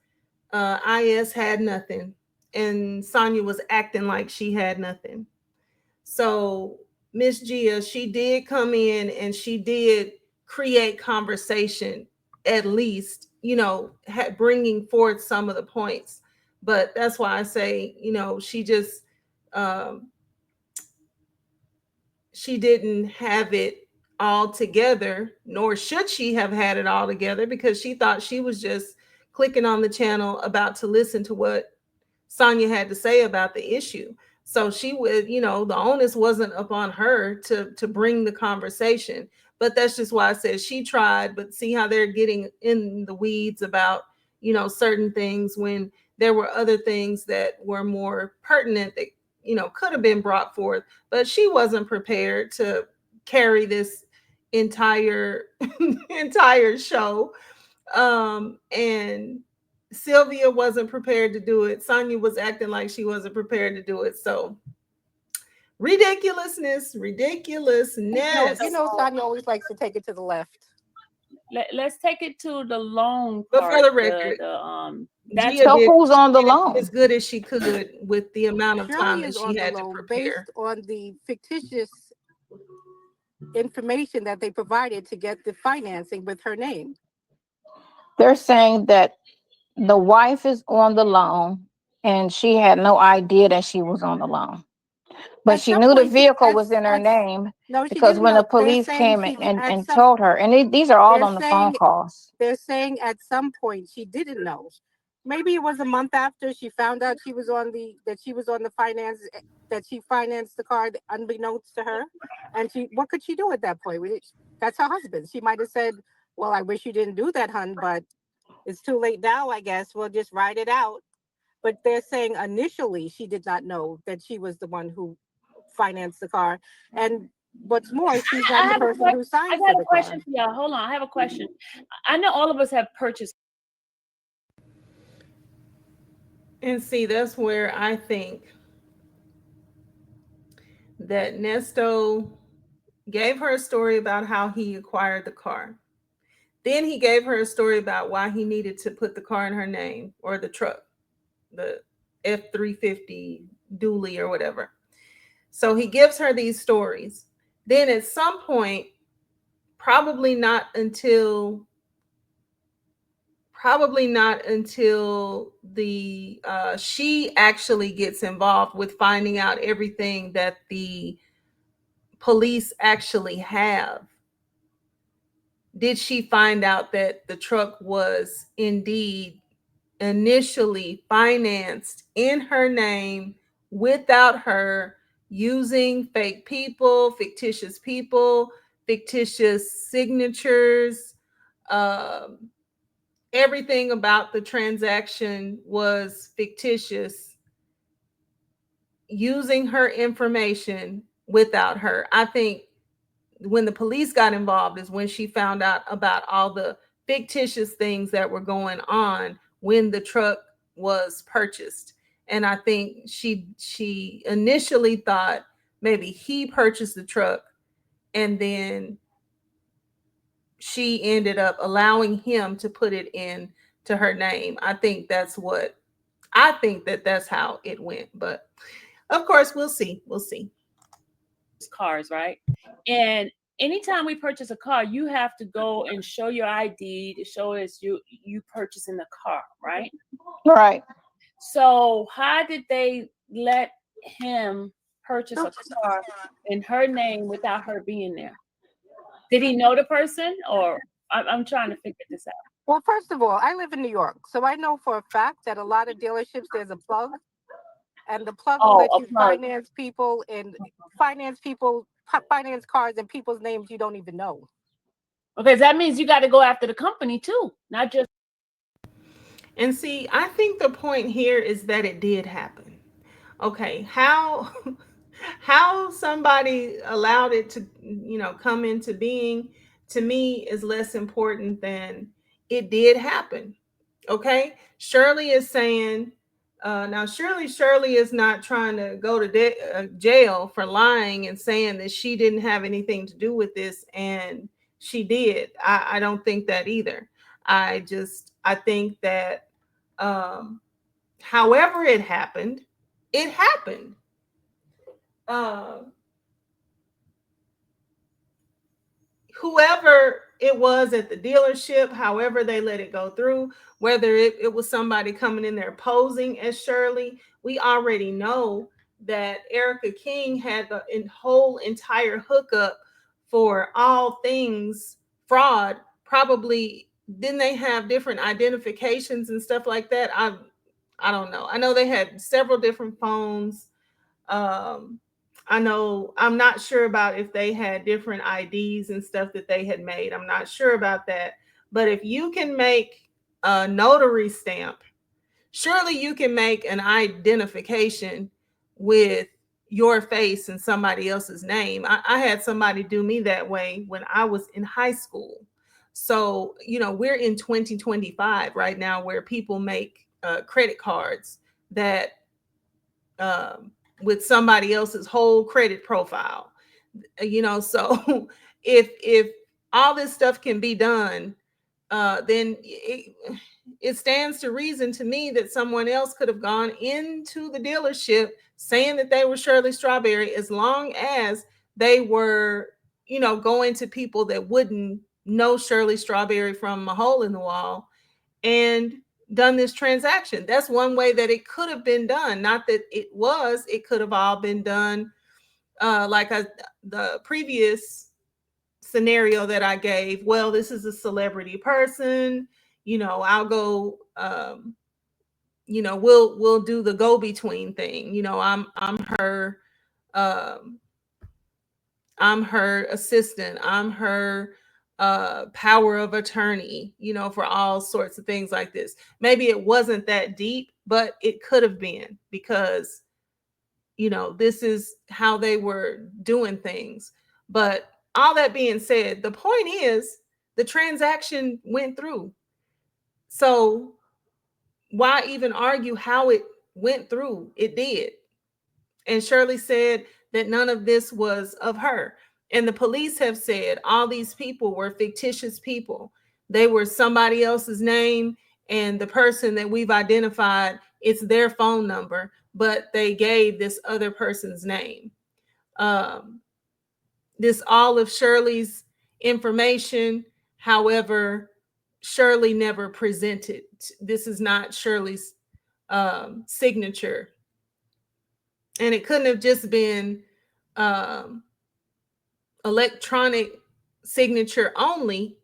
IS had nothing, and Sonya was acting like she had nothing. So Miss Gia, she did come in and she did create conversation, at least, bringing forth some of the points. But that's why I say, she just, um, she didn't have it all together, nor should she have had it all together because she thought she was just clicking on the channel about to listen to what Sonya had to say about the issue. So she would, the onus wasn't upon her to bring the conversation. But that's just why I said she tried, but see how they're getting in the weeds about, certain things when there were other things that were more pertinent that, could have been brought forth. But she wasn't prepared to carry this entire entire show. And Sylvia wasn't prepared to do it. Sonya was acting like she wasn't prepared to do it. So ridiculousness. Sonia always likes to take it to the left. Let's take it to the loan But for part. the record, That's Gia So did who's on the as loan? good as she could with the amount of time Shirley that is she on the had to loan prepare. based on the fictitious information that they provided to get the financing with her name. They're saying that The wife is on the loan, and she had no idea that she was on the loan. But At she some knew the point, vehicle was in her name no, she because didn't when the know. They're police saying came she at and some told her, and these are all they're on the phone saying calls. they're saying at some point she didn't know. Maybe it was a month after she found out she was on the finance, that she financed the car unbeknownst to her. And she what could she do at that point? That's her husband. She might have said, "Well, I wish you didn't do that, hun, but it's too late now. I guess we'll just ride it out." But they're saying initially she did not know that she was the one who financed the car, and what's more, she's I not the have a person question. who I signed got for a the question car. for y'all. Hold on, I have a question. I know all of us have purchased. And see, that's where I think that Nesto gave her a story about how he acquired the car. Then he gave her a story about why he needed to put the car in her name, or the truck, the F350 dually or whatever. So he gives her these stories. Then at some point, probably not until probably not until the she actually gets involved with finding out everything that the police actually have, did she find out that the truck was indeed initially financed in her name without her, using people, fictitious signatures. Um, Everything about the transaction was fictitious, using her information without her. I think when the police got involved is when she found out about all the fictitious things that were going on when the truck was purchased. And I think she initially thought maybe he purchased the truck, and then she ended up allowing him to put it in to her name. I think that that's how it went, but of course we'll see. We'll see. Cars, right? And anytime we purchase a car, you have to go and show your ID to show us you purchasing the car, right? Right. So how did they let him purchase a car in her name without her being there? Did he know the person, or I'm trying to figure this out. Well, first of all, I live in New York, so I know for a fact that a lot of dealerships there's a plug, and the plug will Oh, let a you plug. finance cars in people's names you don't even know. Okay, that means you got to go after the company too, not just. And see, I think the point here is that it did happen. Okay, how how somebody allowed it to, come into being, to me is less important than it did happen. Okay, Shirley is saying, now Shirley is not trying to go to jail for lying and saying that she didn't have anything to do with this, and she did. I don't think that either. I think that, um however it happened. um Whoever it was at the dealership, however they let it go through, whether it was somebody coming in there posing as Shirley, we already know that Erica King had the whole entire hookup for all things fraud. Probably didn't they have different identifications and stuff like that? I don't know. I know they had several different phones. um I know, I'm not sure about if they had different IDs and stuff that they had made. I'm not sure about that. But if you can make a notary stamp, surely you can make an identification with your face and somebody else's name. I had somebody do me that way when I was in high school. So, we're in 2025 right now, where people make credit cards that, um, with somebody else's whole credit profile. So if all this stuff can be done, then it stands to reason to me that someone else could have gone into the dealership saying that they were Shirley Strawberry, as long as they were, going to people that wouldn't know Shirley Strawberry from a hole in the wall, and done this transaction. That's one way that it could have been done. Not that it could have all been done the previous scenario that I gave. Well, this is a celebrity person, I'll go, we'll do the go between thing. Um I'm her assistant. I'm her power of attorney, for all sorts of things like this. Maybe it wasn't that deep, but it could have been, because this is how they were doing things. But all that being said, the point is the transaction went through. So why even argue how it went through? It did. And Shirley said that none of this was of her. And the police have said all these people were fictitious people. They were somebody else's name, and the person that we've identified, it's their phone number, but they gave this other person's name. This all of Shirley's information. However, Shirley never presented. This is not Shirley's signature. And it couldn't have just been electronic signature only,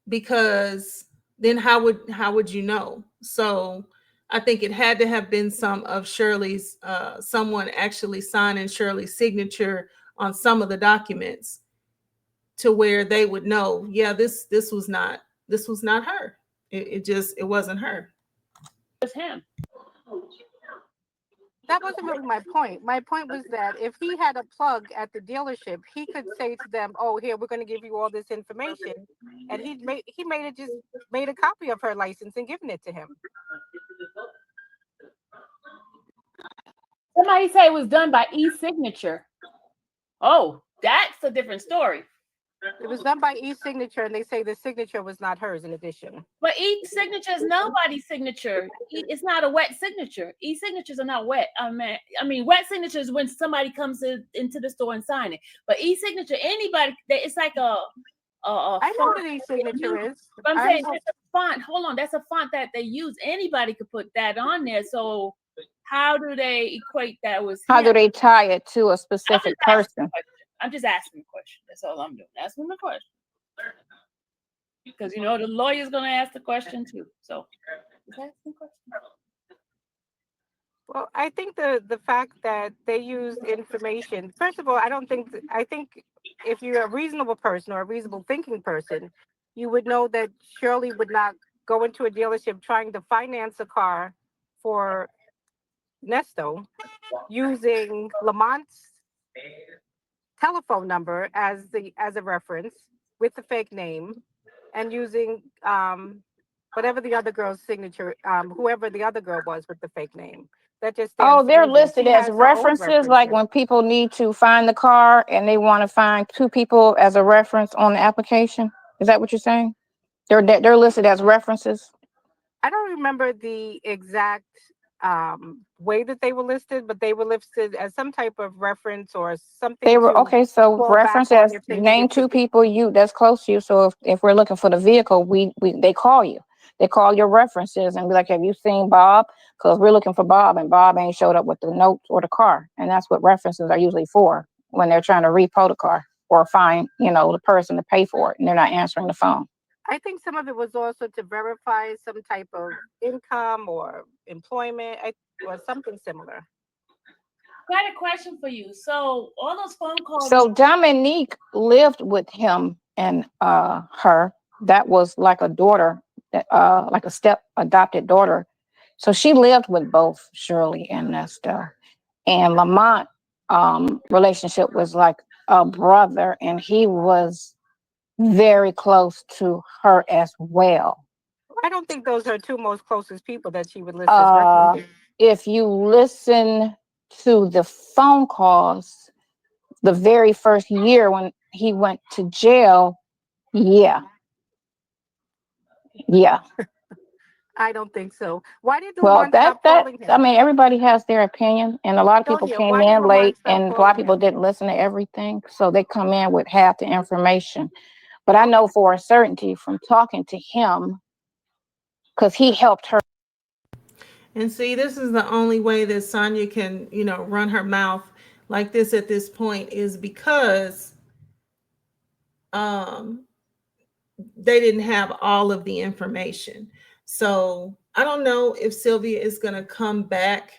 because then how would you know? So I think it had to have been some of Shirley's, someone actually signing Shirley's signature on some of the documents, to where they would know, yeah, this was not her. It wasn't her. It was him. That wasn't really my point. My point was that if he had a plug at the dealership, he could say to them, "Oh, here, we're going to give you all this information," and he made a copy of her license and given it to him. Somebody say it was done by e-signature. Oh, that's a different story. It was done by e-signature, and they say the signature was not hers in addition. But e-signature is nobody's signature. It's not a wet signature. E-signatures are not wet. I mean, wet signatures when somebody comes into the store and sign it. But e-signature, anybody, it's like I know what e-signature is. But I'm saying that's a font. Hold on, that's a font that they use. Anybody could put that on there. So how do they equate that with How do they tie it to a specific person? I'm just asking a question. That's all I'm doing. Asking the question. Because the lawyer's gonna ask the question too. So just asking the question. Well, I think the fact that they use information, first of all, I think if you're a reasonable person or a reasonable thinking person, you would know that Shirley would not go into a dealership trying to finance a car for Nesto using Lamont's telephone number as a reference with the fake name, and using whatever the other girl's signature, whoever the other girl was with the fake name. That just they're listed as references, like when people need to find the car and they want to find two people as a reference on the application. Is that what you're saying? They're listed as references. I don't remember the exact way that they were listed, but they were listed as some type of reference or something. They were okay. So reference as name two people that's close to you. So if we're looking for the vehicle, they call you. They call your references and be like, "Have you seen Bob?" Because we're looking for Bob, and Bob ain't showed up with the notes or the car. And that's what references are usually for when they're trying to repo the car or find the person to pay for it, and they're not answering the phone. I think some of it was also to verify some type of income or employment or something similar. I had a question for you. So all those phone calls. So Dominique lived with him and her. That was like a daughter, like a step adopted daughter. So she lived with both Shirley and Nesta. And Lamont relationship was like a brother, and he was very close to her as well. I don't think those are two most closest people that she would list as references. If you listen to the phone calls, the very first year when he went to jail, yeah. I don't think so. Why did the stop calling him? I mean, everybody has their opinion, and a lot of people came in late, and a lot of people didn't listen to everything, so they come in with half the information. But I know for a certainty from talking to him, because he helped her And see, this is the only way that Sonya can, run her mouth like this at this point is because um they didn't have all of the information. So I don't know if Sylvia is going to come back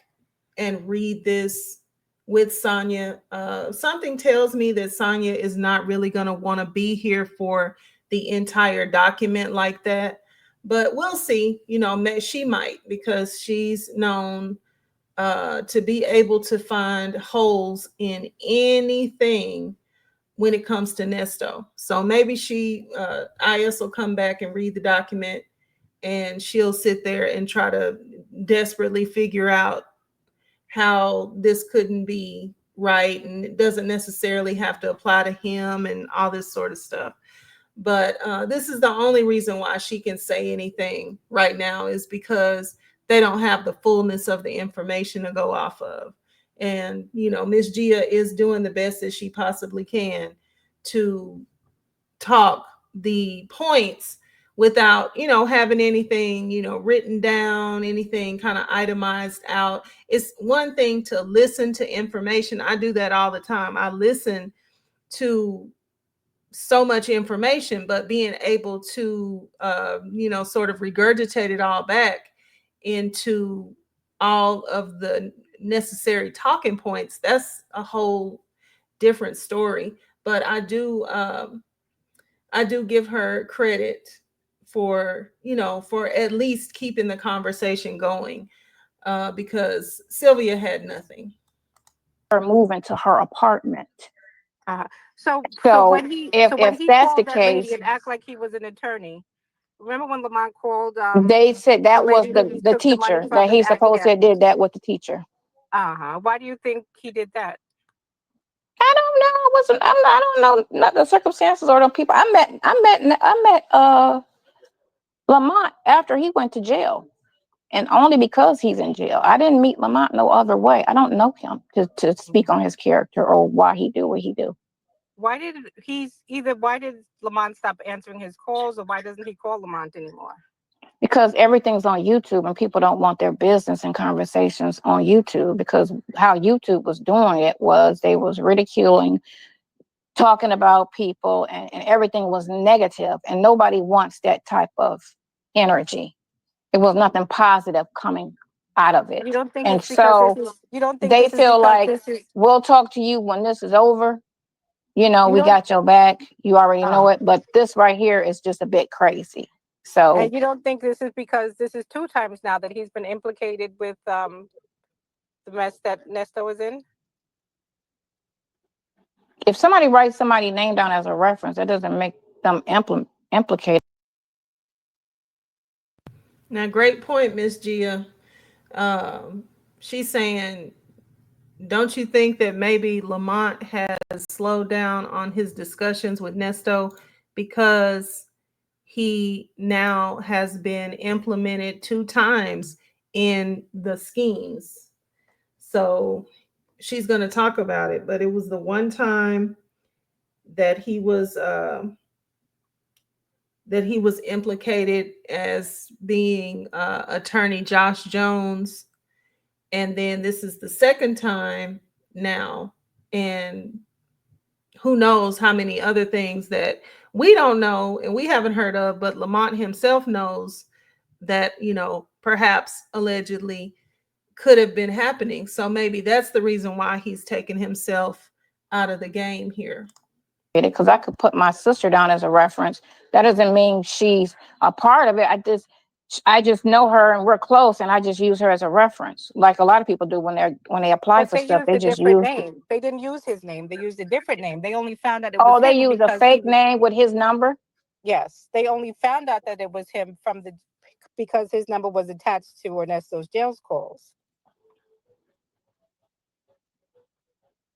and read this with Sonya. Something tells me that Sonya is not really going to want to be here for the entire document like that. But we'll see. She might, because she's known to be able to find holes in anything when it comes to Nesto. So maybe IS will come back and read the document, and she'll sit there and try to desperately figure out how this couldn't be right. And it doesn't necessarily have to apply to him and all this sort of stuff. But this is the only reason why she can say anything right now, is because they don't have the fullness of the information to go off of. And, Miss Gia is doing the best that she possibly can to talk the points without, having anything, written down, anything kind of itemized out. It's one thing to listen to information. I do that all the time. I listen to so much information, but being able to sort of regurgitate it all back into all of the necessary talking points, that's a whole different story. But I do give her credit for, for at least keeping the conversation going, because Sylvia had nothing. Her move into her apartment. Uh, so So if when he that's the called that lady case, and act like he was an attorney, remember when Lamont called they said the that was lady who the he the took the money teacher from that and he's act, supposed to yeah. have did that with the teacher. Why do you think he did that? I don't know. I wasn't. I don't know not the circumstances or the people. I met Lamont after he went to jail, and only because he's in jail. I didn't meet Lamont no other way. I don't know him to speak on his character or why he do what he do. Why did Lamont stop answering his calls, or why doesn't he call Lamont anymore? Because everything's on YouTube and people don't want their business and conversations on YouTube, because how YouTube was doing it was they was ridiculing, talking about people, and everything was negative, and nobody wants that type of energy. It was nothing positive coming out of it. You don't think And it's because so you don't think they this is feel because like, this is we'll talk to you when this is over. you We don't got your back. You already know uh, it. But this right here is just a bit crazy. So and you don't think this is because this is two times now that he's been implicated with the mess that Nesta was in? if somebody writes somebody's name down as a reference, that doesn't make them implicated. Now, great point, Miss Gia. Um, she's saying, don't you think that maybe Lamont has slowed down on his discussions with Nesto because he now has been implemented two times in the schemes? So she's going to talk about it, but it was the one time that he was implicated as being attorney Josh Jones, and then this is the second time now, and who knows how many other things that we don't know and we haven't heard of, but Lamont himself knows that, perhaps allegedly could have been happening. So maybe that's the reason why he's taken himself out of the game here. Because I could put my sister down as a reference. That doesn't mean she's a part of it. I just know her and we're close, and I just use her as a reference, like a lot of people do when they apply But for they stuff. used They a just different use. name. They didn't use his name. They used a different name. They only found out it was Oh, they him use a because he fake was. name with his number. Yes, they only found out that it was him because his number was attached to Ernesto's jail calls.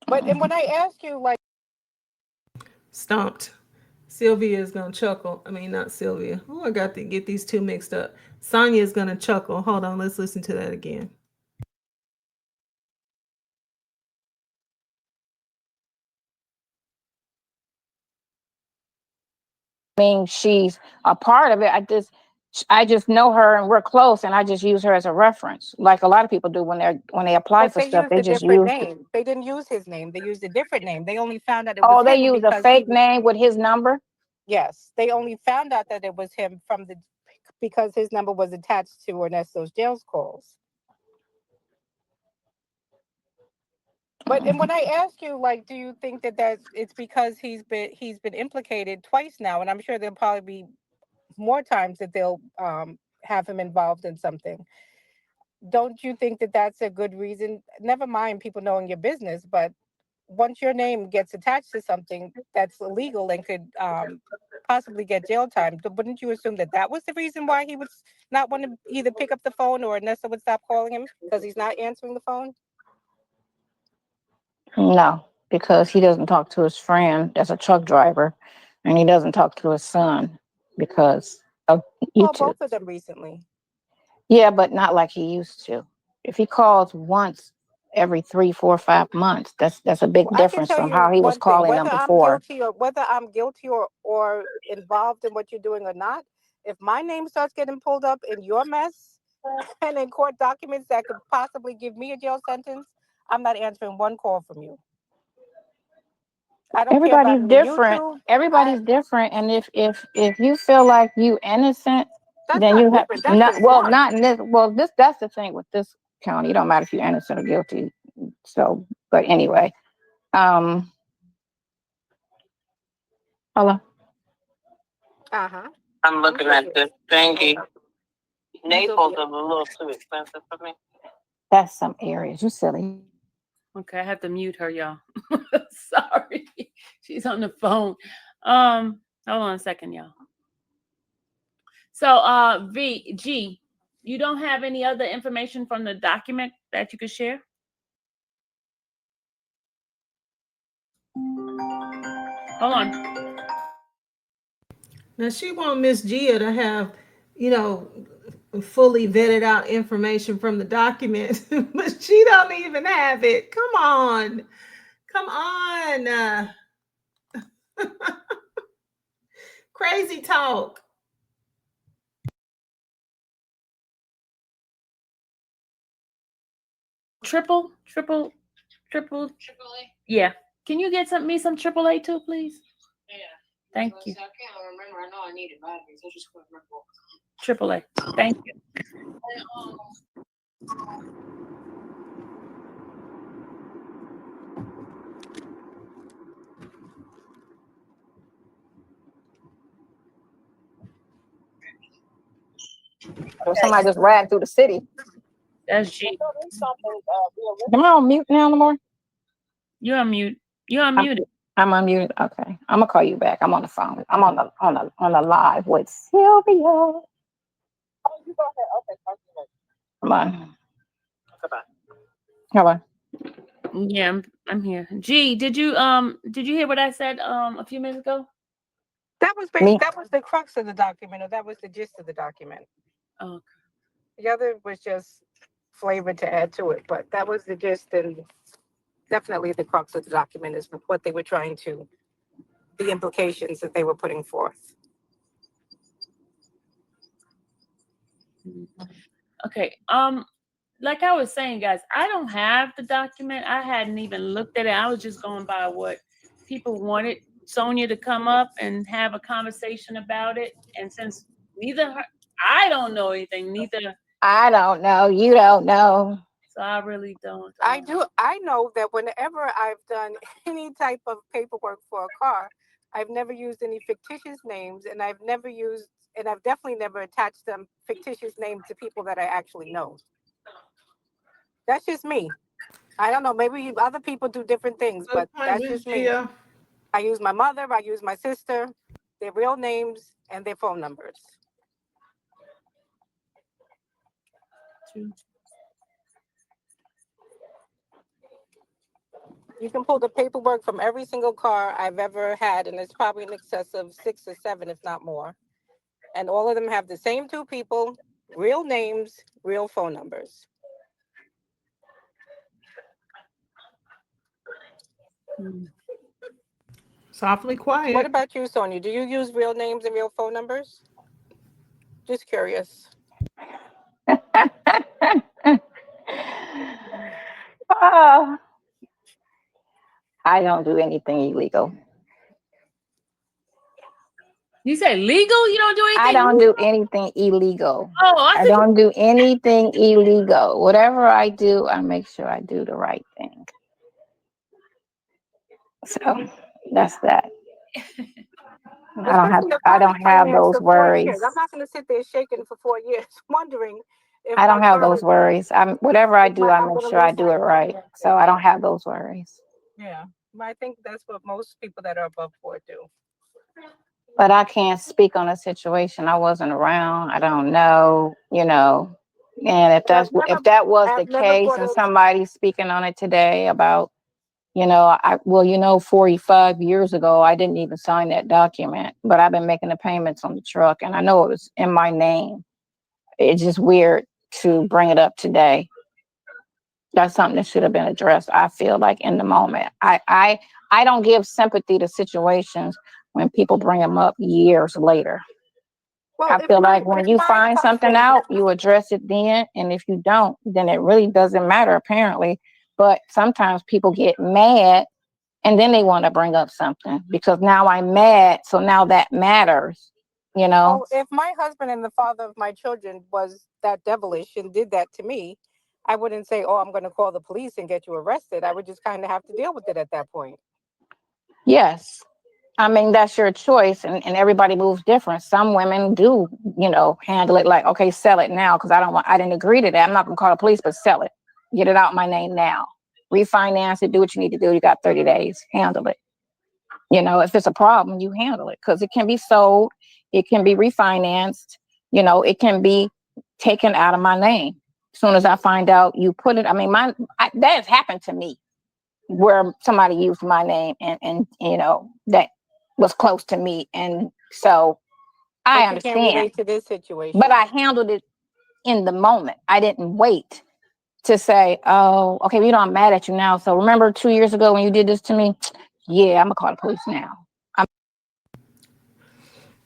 But and when I ask you, like, Stumped. Sylvia is gonna chuckle. I mean, not Sylvia. Oh, I got to get these two mixed up. Sonya is gonna chuckle. Hold on, let's listen to that again. I mean, she's a part of it. I just know her and we're close, and I just use her as a reference, like a lot of people do when they apply But for they stuff. used They a just different use. name. They didn't use his name. They used a different name. They only found out it was Oh, they him use a because he fake was. name with his number. Yes, they only found out that it was him because his number was attached to Ernesto's jail calls. But and when I ask you, like, do you think that it's because he's been implicated twice now, and I'm sure there'll probably be more times that they'll have him involved in something. Don't you think that that's a good reason? Never mind people knowing your business, but once your name gets attached to something that's illegal and could possibly get jail time, wouldn't you assume that that was the reason why he would not want to either pick up the phone or Nessa would stop calling him because he's not answering the phone? No, because he doesn't talk to his friend that's a truck driver, and he doesn't talk to his son because of Well, YouTube. both of them recently. Yeah, but not like he used to. If he calls once every 3, 4, 5 months, that's a big Well, I can difference tell from you how he was one thing: calling them before. whether I'm guilty or involved in what you're doing or not, if my name starts getting pulled up in your mess and in court documents that could possibly give me a jail sentence, I'm not answering one call from you. I don't care about Everybody's any different. YouTube. Everybody's different, and if you feel like you innocent, That's then not you have different. That's not. just Well, one. not in this. Well, that's the thing with this county. It don't matter if you're innocent or guilty. So, but anyway, um, hello. Uh-huh. I'm I'm looking still at here. this thingy. Naples Sylvia. is a little too expensive for me. That's some areas. You silly. Okay, I have to mute her, y'all. Sorry. She's on the phone. Hold on a second, y'all. So G, you don't have any other information from the document that you could share? Hold on. Now she want Miss Gia to have, you know, fully vetted out information from the document, but she don't even have it. Come on. Come on. Crazy talk. Triple. Yeah. Can you get me some AAA too, please? Yeah. Thank you. I can't remember. I know I needed batteries. I just couldn't remember. AAA. Thank you. Or somebody just ran through the city. That's G. Am I on mute now, Lamar? You're on mute. You're unmuted. I'm unmuted. Okay, I'm gonna call you back. I'm on the phone. I'm on the live with Sylvia. Oh, you go ahead. Okay, come on. Come on. Yeah, I'm here. G, did you hear what I said a few minutes ago? That was Me? that was the crux of the document, or that was the gist of the document. Oh, okay. The other was just flavor to add to it, but that was the gist, and definitely the crux of the document is what they were trying to, the implications that they were putting forth. Okay. Like I was saying, guys, I don't have the document. I hadn't even looked at it. I was just going by what people wanted Sonya to come up and have a conversation about it. And since I don't know anything, I don't know. You don't know. so I really don't. I do. I know that whenever I've done any type of paperwork for a car, I've never used any fictitious names, and I've definitely never attached them fictitious names to people that I actually know. That's just me. I don't know. Maybe other people do different things, Good but point, that's Miss just me. Gia. I use my mother. I use my sister. Their real names and their phone numbers. You can pull the paperwork from every single car I've ever had, and it's probably in excess of 6 or 7, if not more. And all of them have the same 2 people, real names, real phone numbers. Softly What quiet. about you, Sonya? Do you use real names and real phone numbers? Just curious. Oh, I don't do anything illegal. You say legal? You don't do anything? I don't do anything illegal. Oh, I don't do anything illegal. Whatever I do, I make sure I do the right thing. So that's that. I don't have those worries. I'm not going to sit there shaking for 4 years, wondering if I don't my have car those is. worries. Whatever I do, I I'm make going to sure I lose do my it right. car. So I don't have those worries. Yeah, but I think that's what most people that are above board do. But I can't speak on a situation I wasn't around. I don't know, And if that was the case, and somebody's speaking on it today about, 45 years ago, I didn't even sign that document, but I've been making the payments on the truck, and I know it was in my name. It's just weird to bring it up today. That's something that should have been addressed, I feel like, in the moment. I don't give sympathy to situations when people bring them up years later. Well, I feel like when you find something out, you address it then. And if you don't, then it really doesn't matter, apparently. But sometimes people get mad and then they want to bring up something because now I'm mad. So now that matters, Well, if my husband and the father of my children was that devilish and did that to me, I wouldn't say, oh, I'm going to call the police and get you arrested. I would just kind of have to deal with it at that point. Yes. I mean, that's your choice, and everybody moves different. Some women do, handle it like, okay, sell it now because I didn't agree to that. I'm not going to call the police, but sell it. Get it out my name now. Refinance it, do what you need to do. You got 30 days, handle it. If it's a problem, you handle it because it can be sold, it can be refinanced, it can be taken out of my name. As soon as I find out you put it, I mean, that has happened to me where somebody used my name and that was close to me. And so I understand. Can't relate to this situation. But I handled it in the moment. I didn't wait to say, oh, okay, I'm mad at you now. So remember 2 years ago when you did this to me? Yeah, I'm gonna call the police now.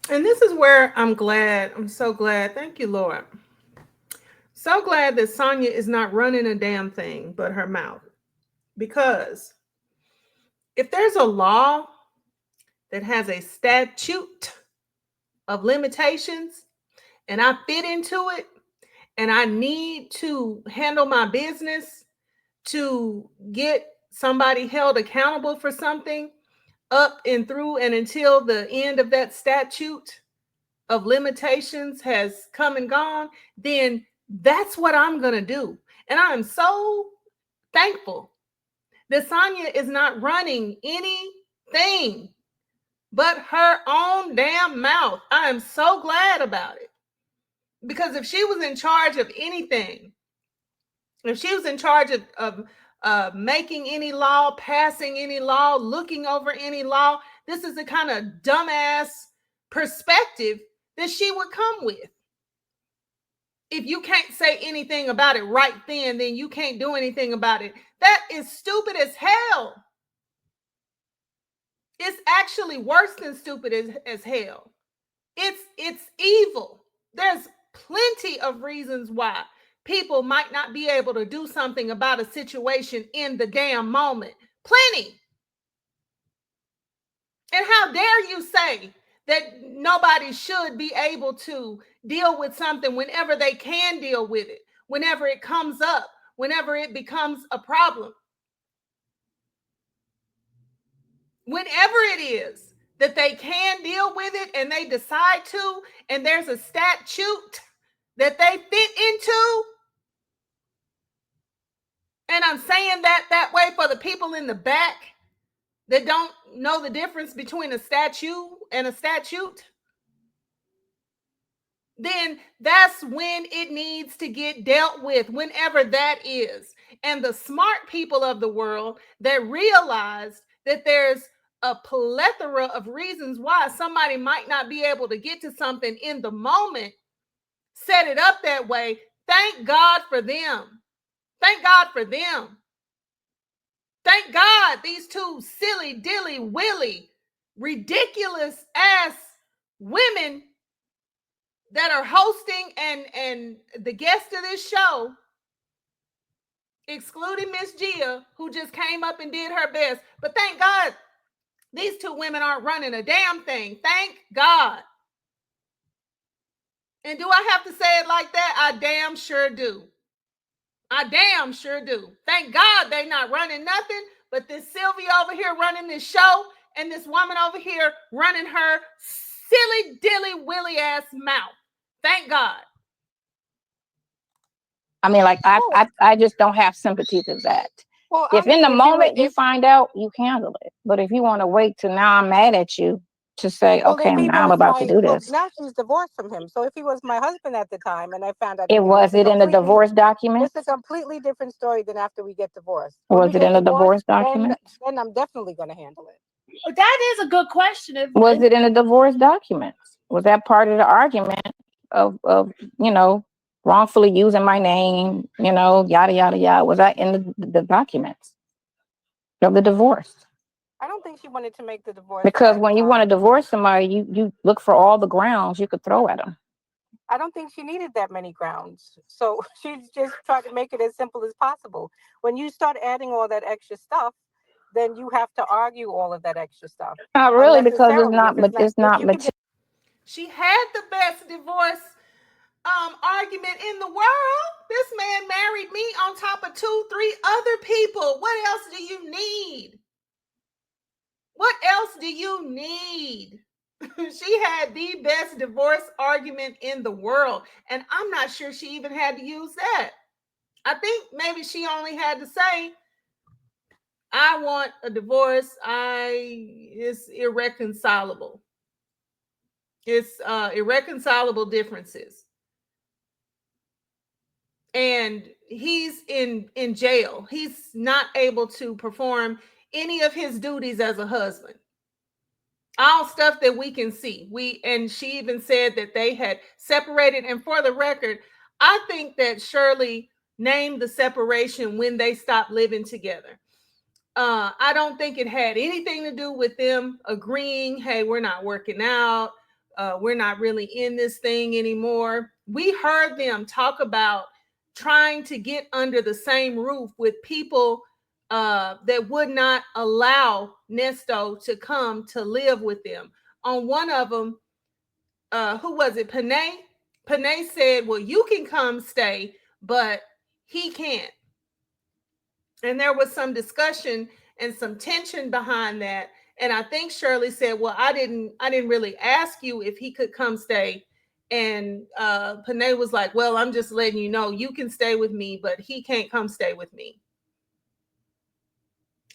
And this is where I'm so glad. Thank you, Lord. So glad that Sonya is not running a damn thing but her mouth. Because if there's a law that has a statute of limitations and I fit into it and I need to handle my business to get somebody held accountable for something up and through and until the end of that statute of limitations has come and gone, then that's what I'm going to do. And I am so thankful that Sonya is not running anything but her own damn mouth. I am so glad about it. Because if she was in charge of anything, if she was in charge of making any law, passing any law, looking over any law, this is the kind of dumbass perspective that she would come with. If you can't say anything about it right then you can't do anything about it. That is stupid as hell. It's actually worse than stupid as hell. It's evil. There's plenty of reasons why people might not be able to do something about a situation in the damn moment. Plenty. And how dare you say that nobody should be able to deal with something whenever they can deal with it, whenever it comes up, whenever it becomes a problem. Whenever it is that they can deal with it and they decide to, and there's a statute that they fit into. And I'm saying that way for the people in the back that don't know the difference between a statute and a statute. Then that's when it needs to get dealt with, whenever that is. And the smart people of the world that realized that there's a plethora of reasons why somebody might not be able to get to something in the moment, set it up that way. Thank God for them. Thank God for them. Thank God these two silly, dilly, willy, ridiculous ass women that are hosting and the guest of this show, excluding Miss Gia, who just came up and did her best. But thank God these two women aren't running a damn thing. Thank God. And do I have to say it like that? I damn sure do. I damn sure do. Thank God they not running nothing, but this Sylvia over here running this show and this woman over here running her silly dilly willy ass mouth. Thank God. I mean, like I just don't have sympathy for that. Well, If in the honestly, moment you find out, you handle it. But if you want to wait till now I'm mad at you to say, well, okay, if he now I'm was about to do well, this. now she's divorced from him. So if he was my husband at the time and I found out It was it in the divorce document? it's a completely different story than after we get divorced. When we Was it get in the divorce then document? then I'm definitely going to handle it. That is a good question. Was it in the divorce documents? Was that part of the argument of wrongfully using my name, yada yada yada? Was that in the documents of the divorce? I don't think she wanted to make the divorce. Because when you want to divorce somebody, you look for all the grounds you could throw at them. I don't think she needed that many grounds. So she just tried to make it as simple as possible. When you start adding all that extra stuff, then you have to argue all of that extra stuff. Not really, because it's not. But it's not. She had the best divorce argument in the world. This man married me on top of 2-3 other people. What else do you need? What else do you need? She had the best divorce argument in the world. And I'm not sure she even had to use that. I think maybe she only had to say, I want a divorce. It's irreconcilable. It's irreconcilable differences. And he's in jail. He's not able to perform any of his duties as a husband. All stuff that we can see. And she even said that they had separated. And for the record, I think that Shirley named the separation when they stopped living together. I don't think it had anything to do with them agreeing, hey, we're not working out. We're not really in this thing anymore. We heard them talk about trying to get under the same roof with people that would not allow Nesto to come to live with them. On one of them, who was it? Panay? Panay said, well, you can come stay, but he can't. And there was some discussion and some tension behind that. And I think Shirley said, well, I didn't really ask you if he could come stay. And Panay was like, well, I'm just letting you know you can stay with me, but he can't come stay with me.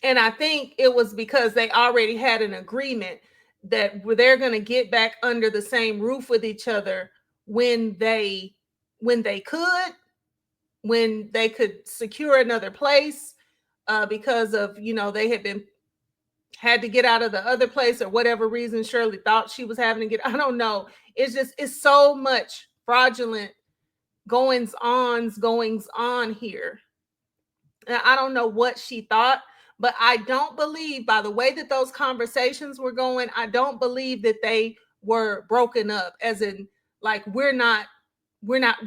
And I think it was because they already had an agreement that they're going to get back under the same roof with each other when they could secure another place, because of, they had to get out of the other place or whatever reason Shirley thought she was having to get. I don't know. It's so much fraudulent goings on here. And I don't know what she thought, but I don't believe, by the way that those conversations were going, I don't believe that they were broken up, as in like we're not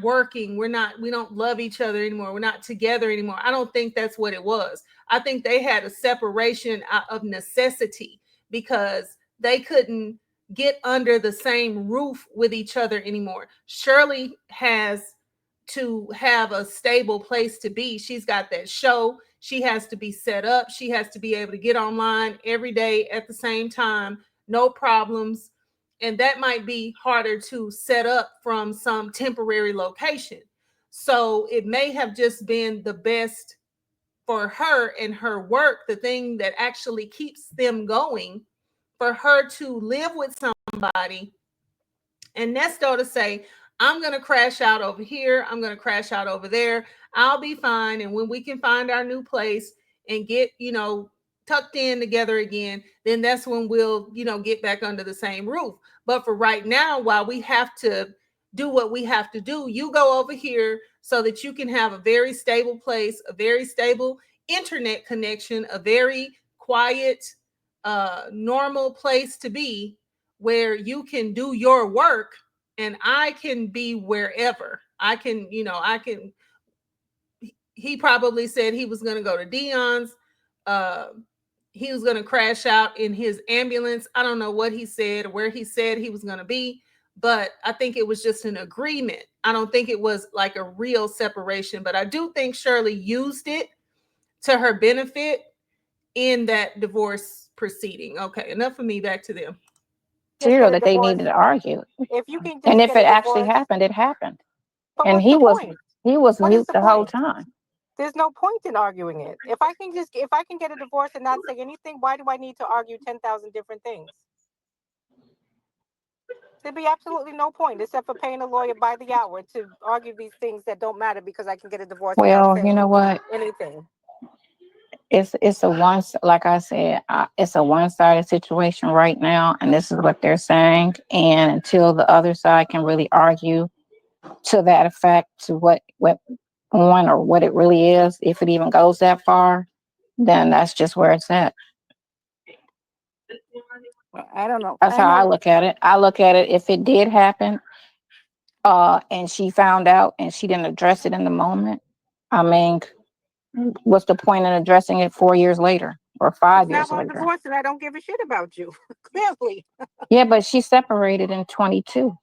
working, we don't love each other anymore, we're not together anymore. I don't think that's what it was. I think they had a separation out of necessity because they couldn't get under the same roof with each other anymore. Shirley has to have a stable place to be. She's got that show. She has to be set up. She has to be able to get online every day at the same time, no problems. And that might be harder to set up from some temporary location. So it may have just been the best for her and her work, the thing that actually keeps them going, for her to live with somebody and Nesto to say, I'm going to crash out over here. I'm going to crash out over there. I'll be fine. And when we can find our new place and get, tucked in together again, then that's when we'll, get back under the same roof. But for right now, while we have to do what we have to do, you go over here so that you can have a very stable place, a very stable internet connection, a very quiet, normal place to be, where you can do your work and I can be wherever. I can, I can. He probably said he was going to go to Dion's. Uh, he was going to crash out in his ambulance. I don't know what he said or where he said he was going to be, but I think it was just an agreement. I don't think it was like a real separation, but I do think Shirley used it to her benefit in that divorce proceeding. Okay, enough of me. Back to them. Just get a that they divorce. needed to argue. If you can And just if get a it actually divorce, happened, it happened. but And what's the point? he was What is mute the the whole point? time. There's no point in arguing it. If I can get a divorce and not say anything, why do I need to argue 10,000 different things? There'd be absolutely no point except for paying a lawyer by the hour to argue these things that don't matter because I can get a divorce without Well, you saying know what? anything. It's a like I said, it's a one-sided situation right now, and this is what they're saying. And until the other side can really argue to that effect, to what on or what it really is, if it even goes that far, then that's just where it's at. I don't know. That's I how I know. look at it. I look at it, if it did happen, and she found out and she didn't address it in the moment, I mean, what's the point in addressing it 4 years later or 5 Now years I'm later? divorced and I don't give a shit about you. Clearly. Yeah, but she separated in 22.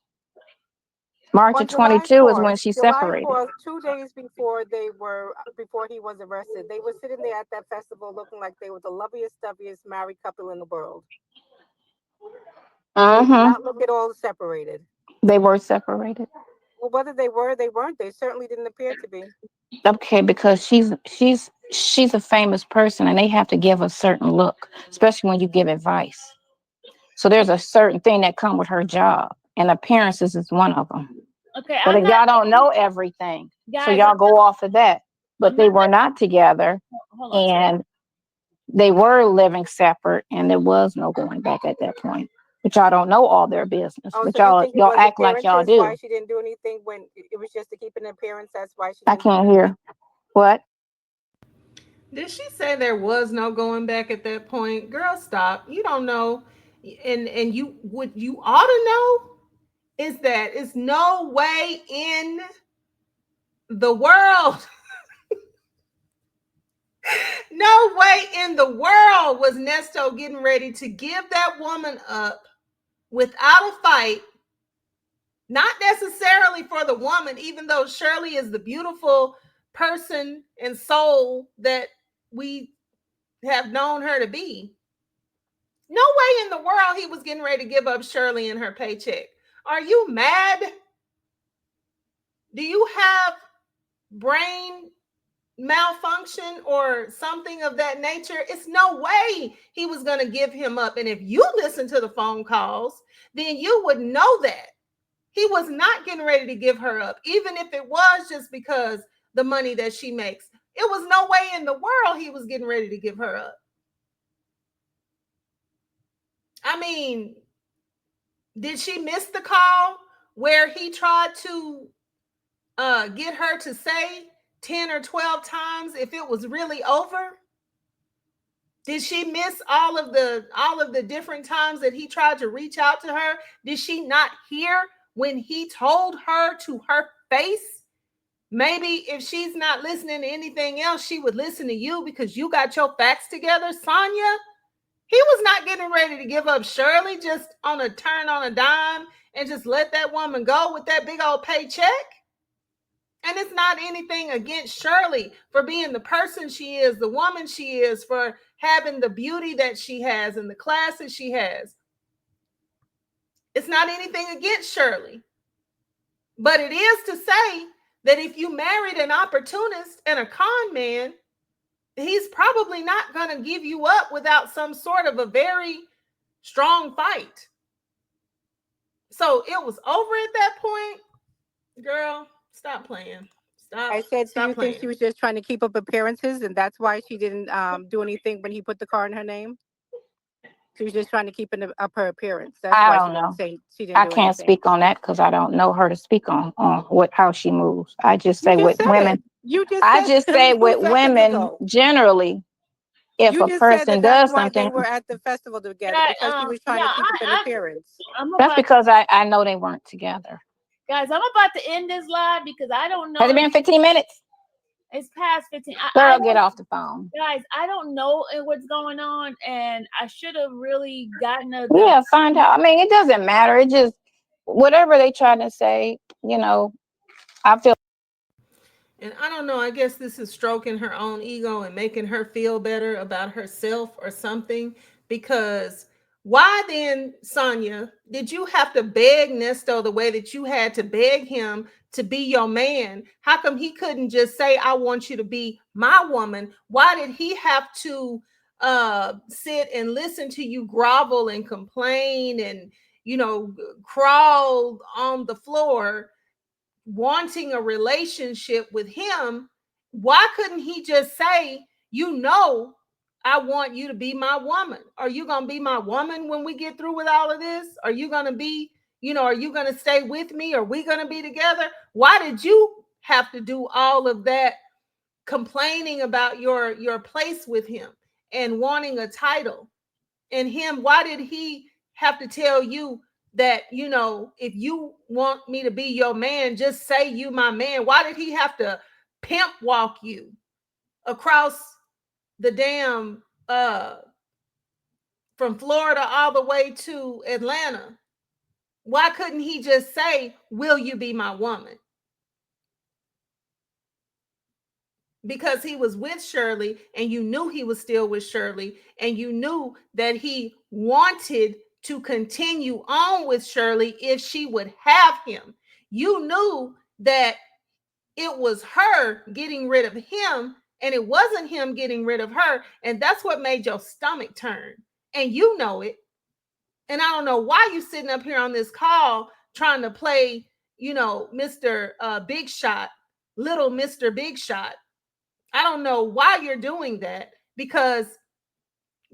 March On of 22 is when she July separated. 4th, 2 days before they was arrested, they were sitting there at that festival looking like they were the loveliest, stubbiest married couple in the world. They did not look at all separated. They were separated. Well, whether they were, they weren't. They certainly didn't appear to be. Okay, because she's a famous person and they have to give a certain look, especially when you give advice. So there's a certain thing that come with her job, and appearances is one of them. Okay, But I'm not. y'all don't know everything, so Guys, y'all go off of that. But they were not together, hold on. and they were living separate, and there was no going back at that point. But y'all don't know all their business. Oh, But so you think it y'all was act like y'all appearances why do. she didn't do anything when it was just to keep an appearance? That's why she I didn't do can't anything. hear what. Did she say there was no going back at that point? Girl, stop. You don't know. And you ought to know is that it's no way in the world, no way in the world was Nesto getting ready to give that woman up without a fight. Not necessarily for the woman, even though Shirley is the beautiful person and soul that we have known her to be. No way in the world he was getting ready to give up Shirley and her paycheck. Are you mad? Do you have brain malfunction or something of that nature? It's no way he was going to give him up. And if you listen to the phone calls, then you would know that he was not getting ready to give her up, even if it was just because the money that she makes. It was no way in the world he was getting ready to give her up. I mean, did she miss the call where he tried to get her to say 10 or 12 times if it was really over? Did she miss all of the different times that he tried to reach out to her? Did she not hear when he told her to her face? Maybe if she's not listening to anything else, she would listen to you because you got your facts together, Sonya. He was not getting ready to give up Shirley just on a turn on a dime and just let that woman go with that big old paycheck. And it's not anything against Shirley for being the person she is, the woman she is, for having the beauty that she has and the class that she has. It's not anything against Shirley. But it is to say that if you married an opportunist and a con man, he's probably not going to give you up without some sort of a very strong fight. So it was over at that point. Girl, stop playing. I said, so you Stop think playing. she was just trying to keep up appearances and that's why she didn't do anything when he put the car in her name? She was just trying to keep up her appearance. That's I why don't know. she didn't I do can't anything. speak on that because I don't know her to speak on how she moves. I just You say just with said it. women. You just I said just say 2 with seconds women ago. generally, if You a just said person that that's does why they something, were at the festival together Yeah, because she was trying yeah, to keep up an appearance. I'm that's about because I know they weren't together. Guys, I'm about to end this live because I don't know. Has it been 15 minutes? It's past 15. Girl, get off the phone. Guys, I don't know what's going on, and I should have really gotten Yeah, find out. I mean, it doesn't matter. It just, whatever they try to say, you know, I feel. And I don't know, I guess this is stroking her own ego and making her feel better about herself or something. Because why then, Sonya, did you have to beg Nesto the way that you had to beg him to be your man? How come he couldn't just say, I want you to be my woman? Why did he have to sit and listen to you grovel and complain and, crawl on the floor wanting a relationship with him? Why couldn't he just say, I want you to be my woman? Are you going to be my woman when we get through with all of this? Are you going to be, are you going to stay with me? Are we going to be together? Why did you have to do all of that complaining about your place with him and wanting a title? And him, why did he have to tell you that, if you want me to be your man, just say you my man? Why did he have to pimp walk you across the damn from Florida all the way to Atlanta? Why couldn't he just say, will you be my woman? Because he was with Shirley, and you knew he was still with Shirley, and you knew that he wanted to continue on with Shirley if she would have him. You knew that it was her getting rid of him, and it wasn't him getting rid of her. And that's what made your stomach turn. And you know it. And I don't know why you sitting up here on this call trying to play, Mr. Big Shot, little Mr. Big Shot. I don't know why you're doing that, because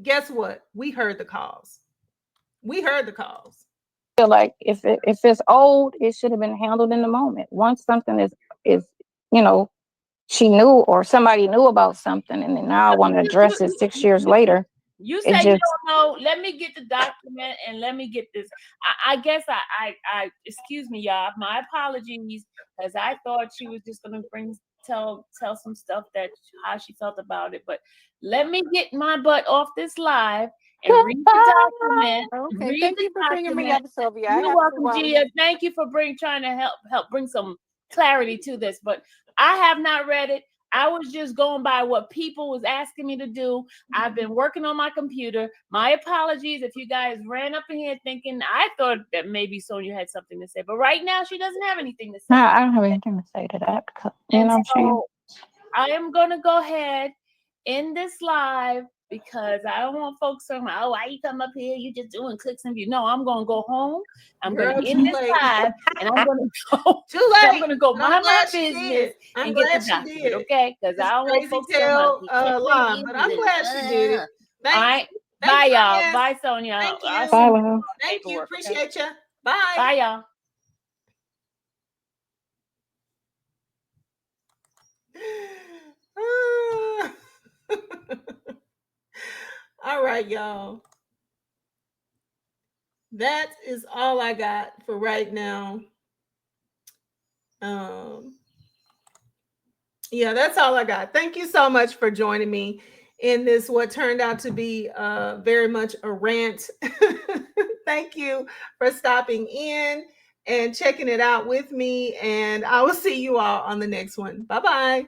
guess what? We heard the calls. We heard the calls. I feel like if it's old, it should have been handled in the moment. Once something is she knew or somebody knew about something, and then now I want to address it 6 years later. You say you don't know. Let me get the document and let me get this. I guess I excuse me, y'all. My apologies, because I thought she was just gonna tell some stuff that how she felt about it. But let me get my butt off this live and read the document. Okay, thank you for bringing me up, Sylvia. You're welcome, Gia. Thank you for trying to help bring some clarity to this. But I have not read it. I was just going by what people was asking me to do. I've been working on my computer. My apologies if you guys ran up in here thinking I thought that maybe Sonya had something to say. But right now, she doesn't have anything to say. No, I don't have anything to say to that. You know what I'm saying? I am going to go ahead in this live, because I don't want folks saying, oh, why you come up here? You just doing clicks and views. No, I'm going to go home. I'm going to end this live, and I'm going to go. Too late. I'm going to go mind my business and get the document, okay? Because I don't want folks to lie, but I'm glad she did it. All right. Bye, y'all. Bye, Sonya. Thank you. Bye, Thank you. Appreciate you. Bye. Bye, y'all. All right, y'all. That is all I got for right now. Yeah, that's all I got. Thank you so much for joining me in this, what turned out to be very much a rant. Thank you for stopping in and checking it out with me. And I will see you all on the next one. Bye-bye.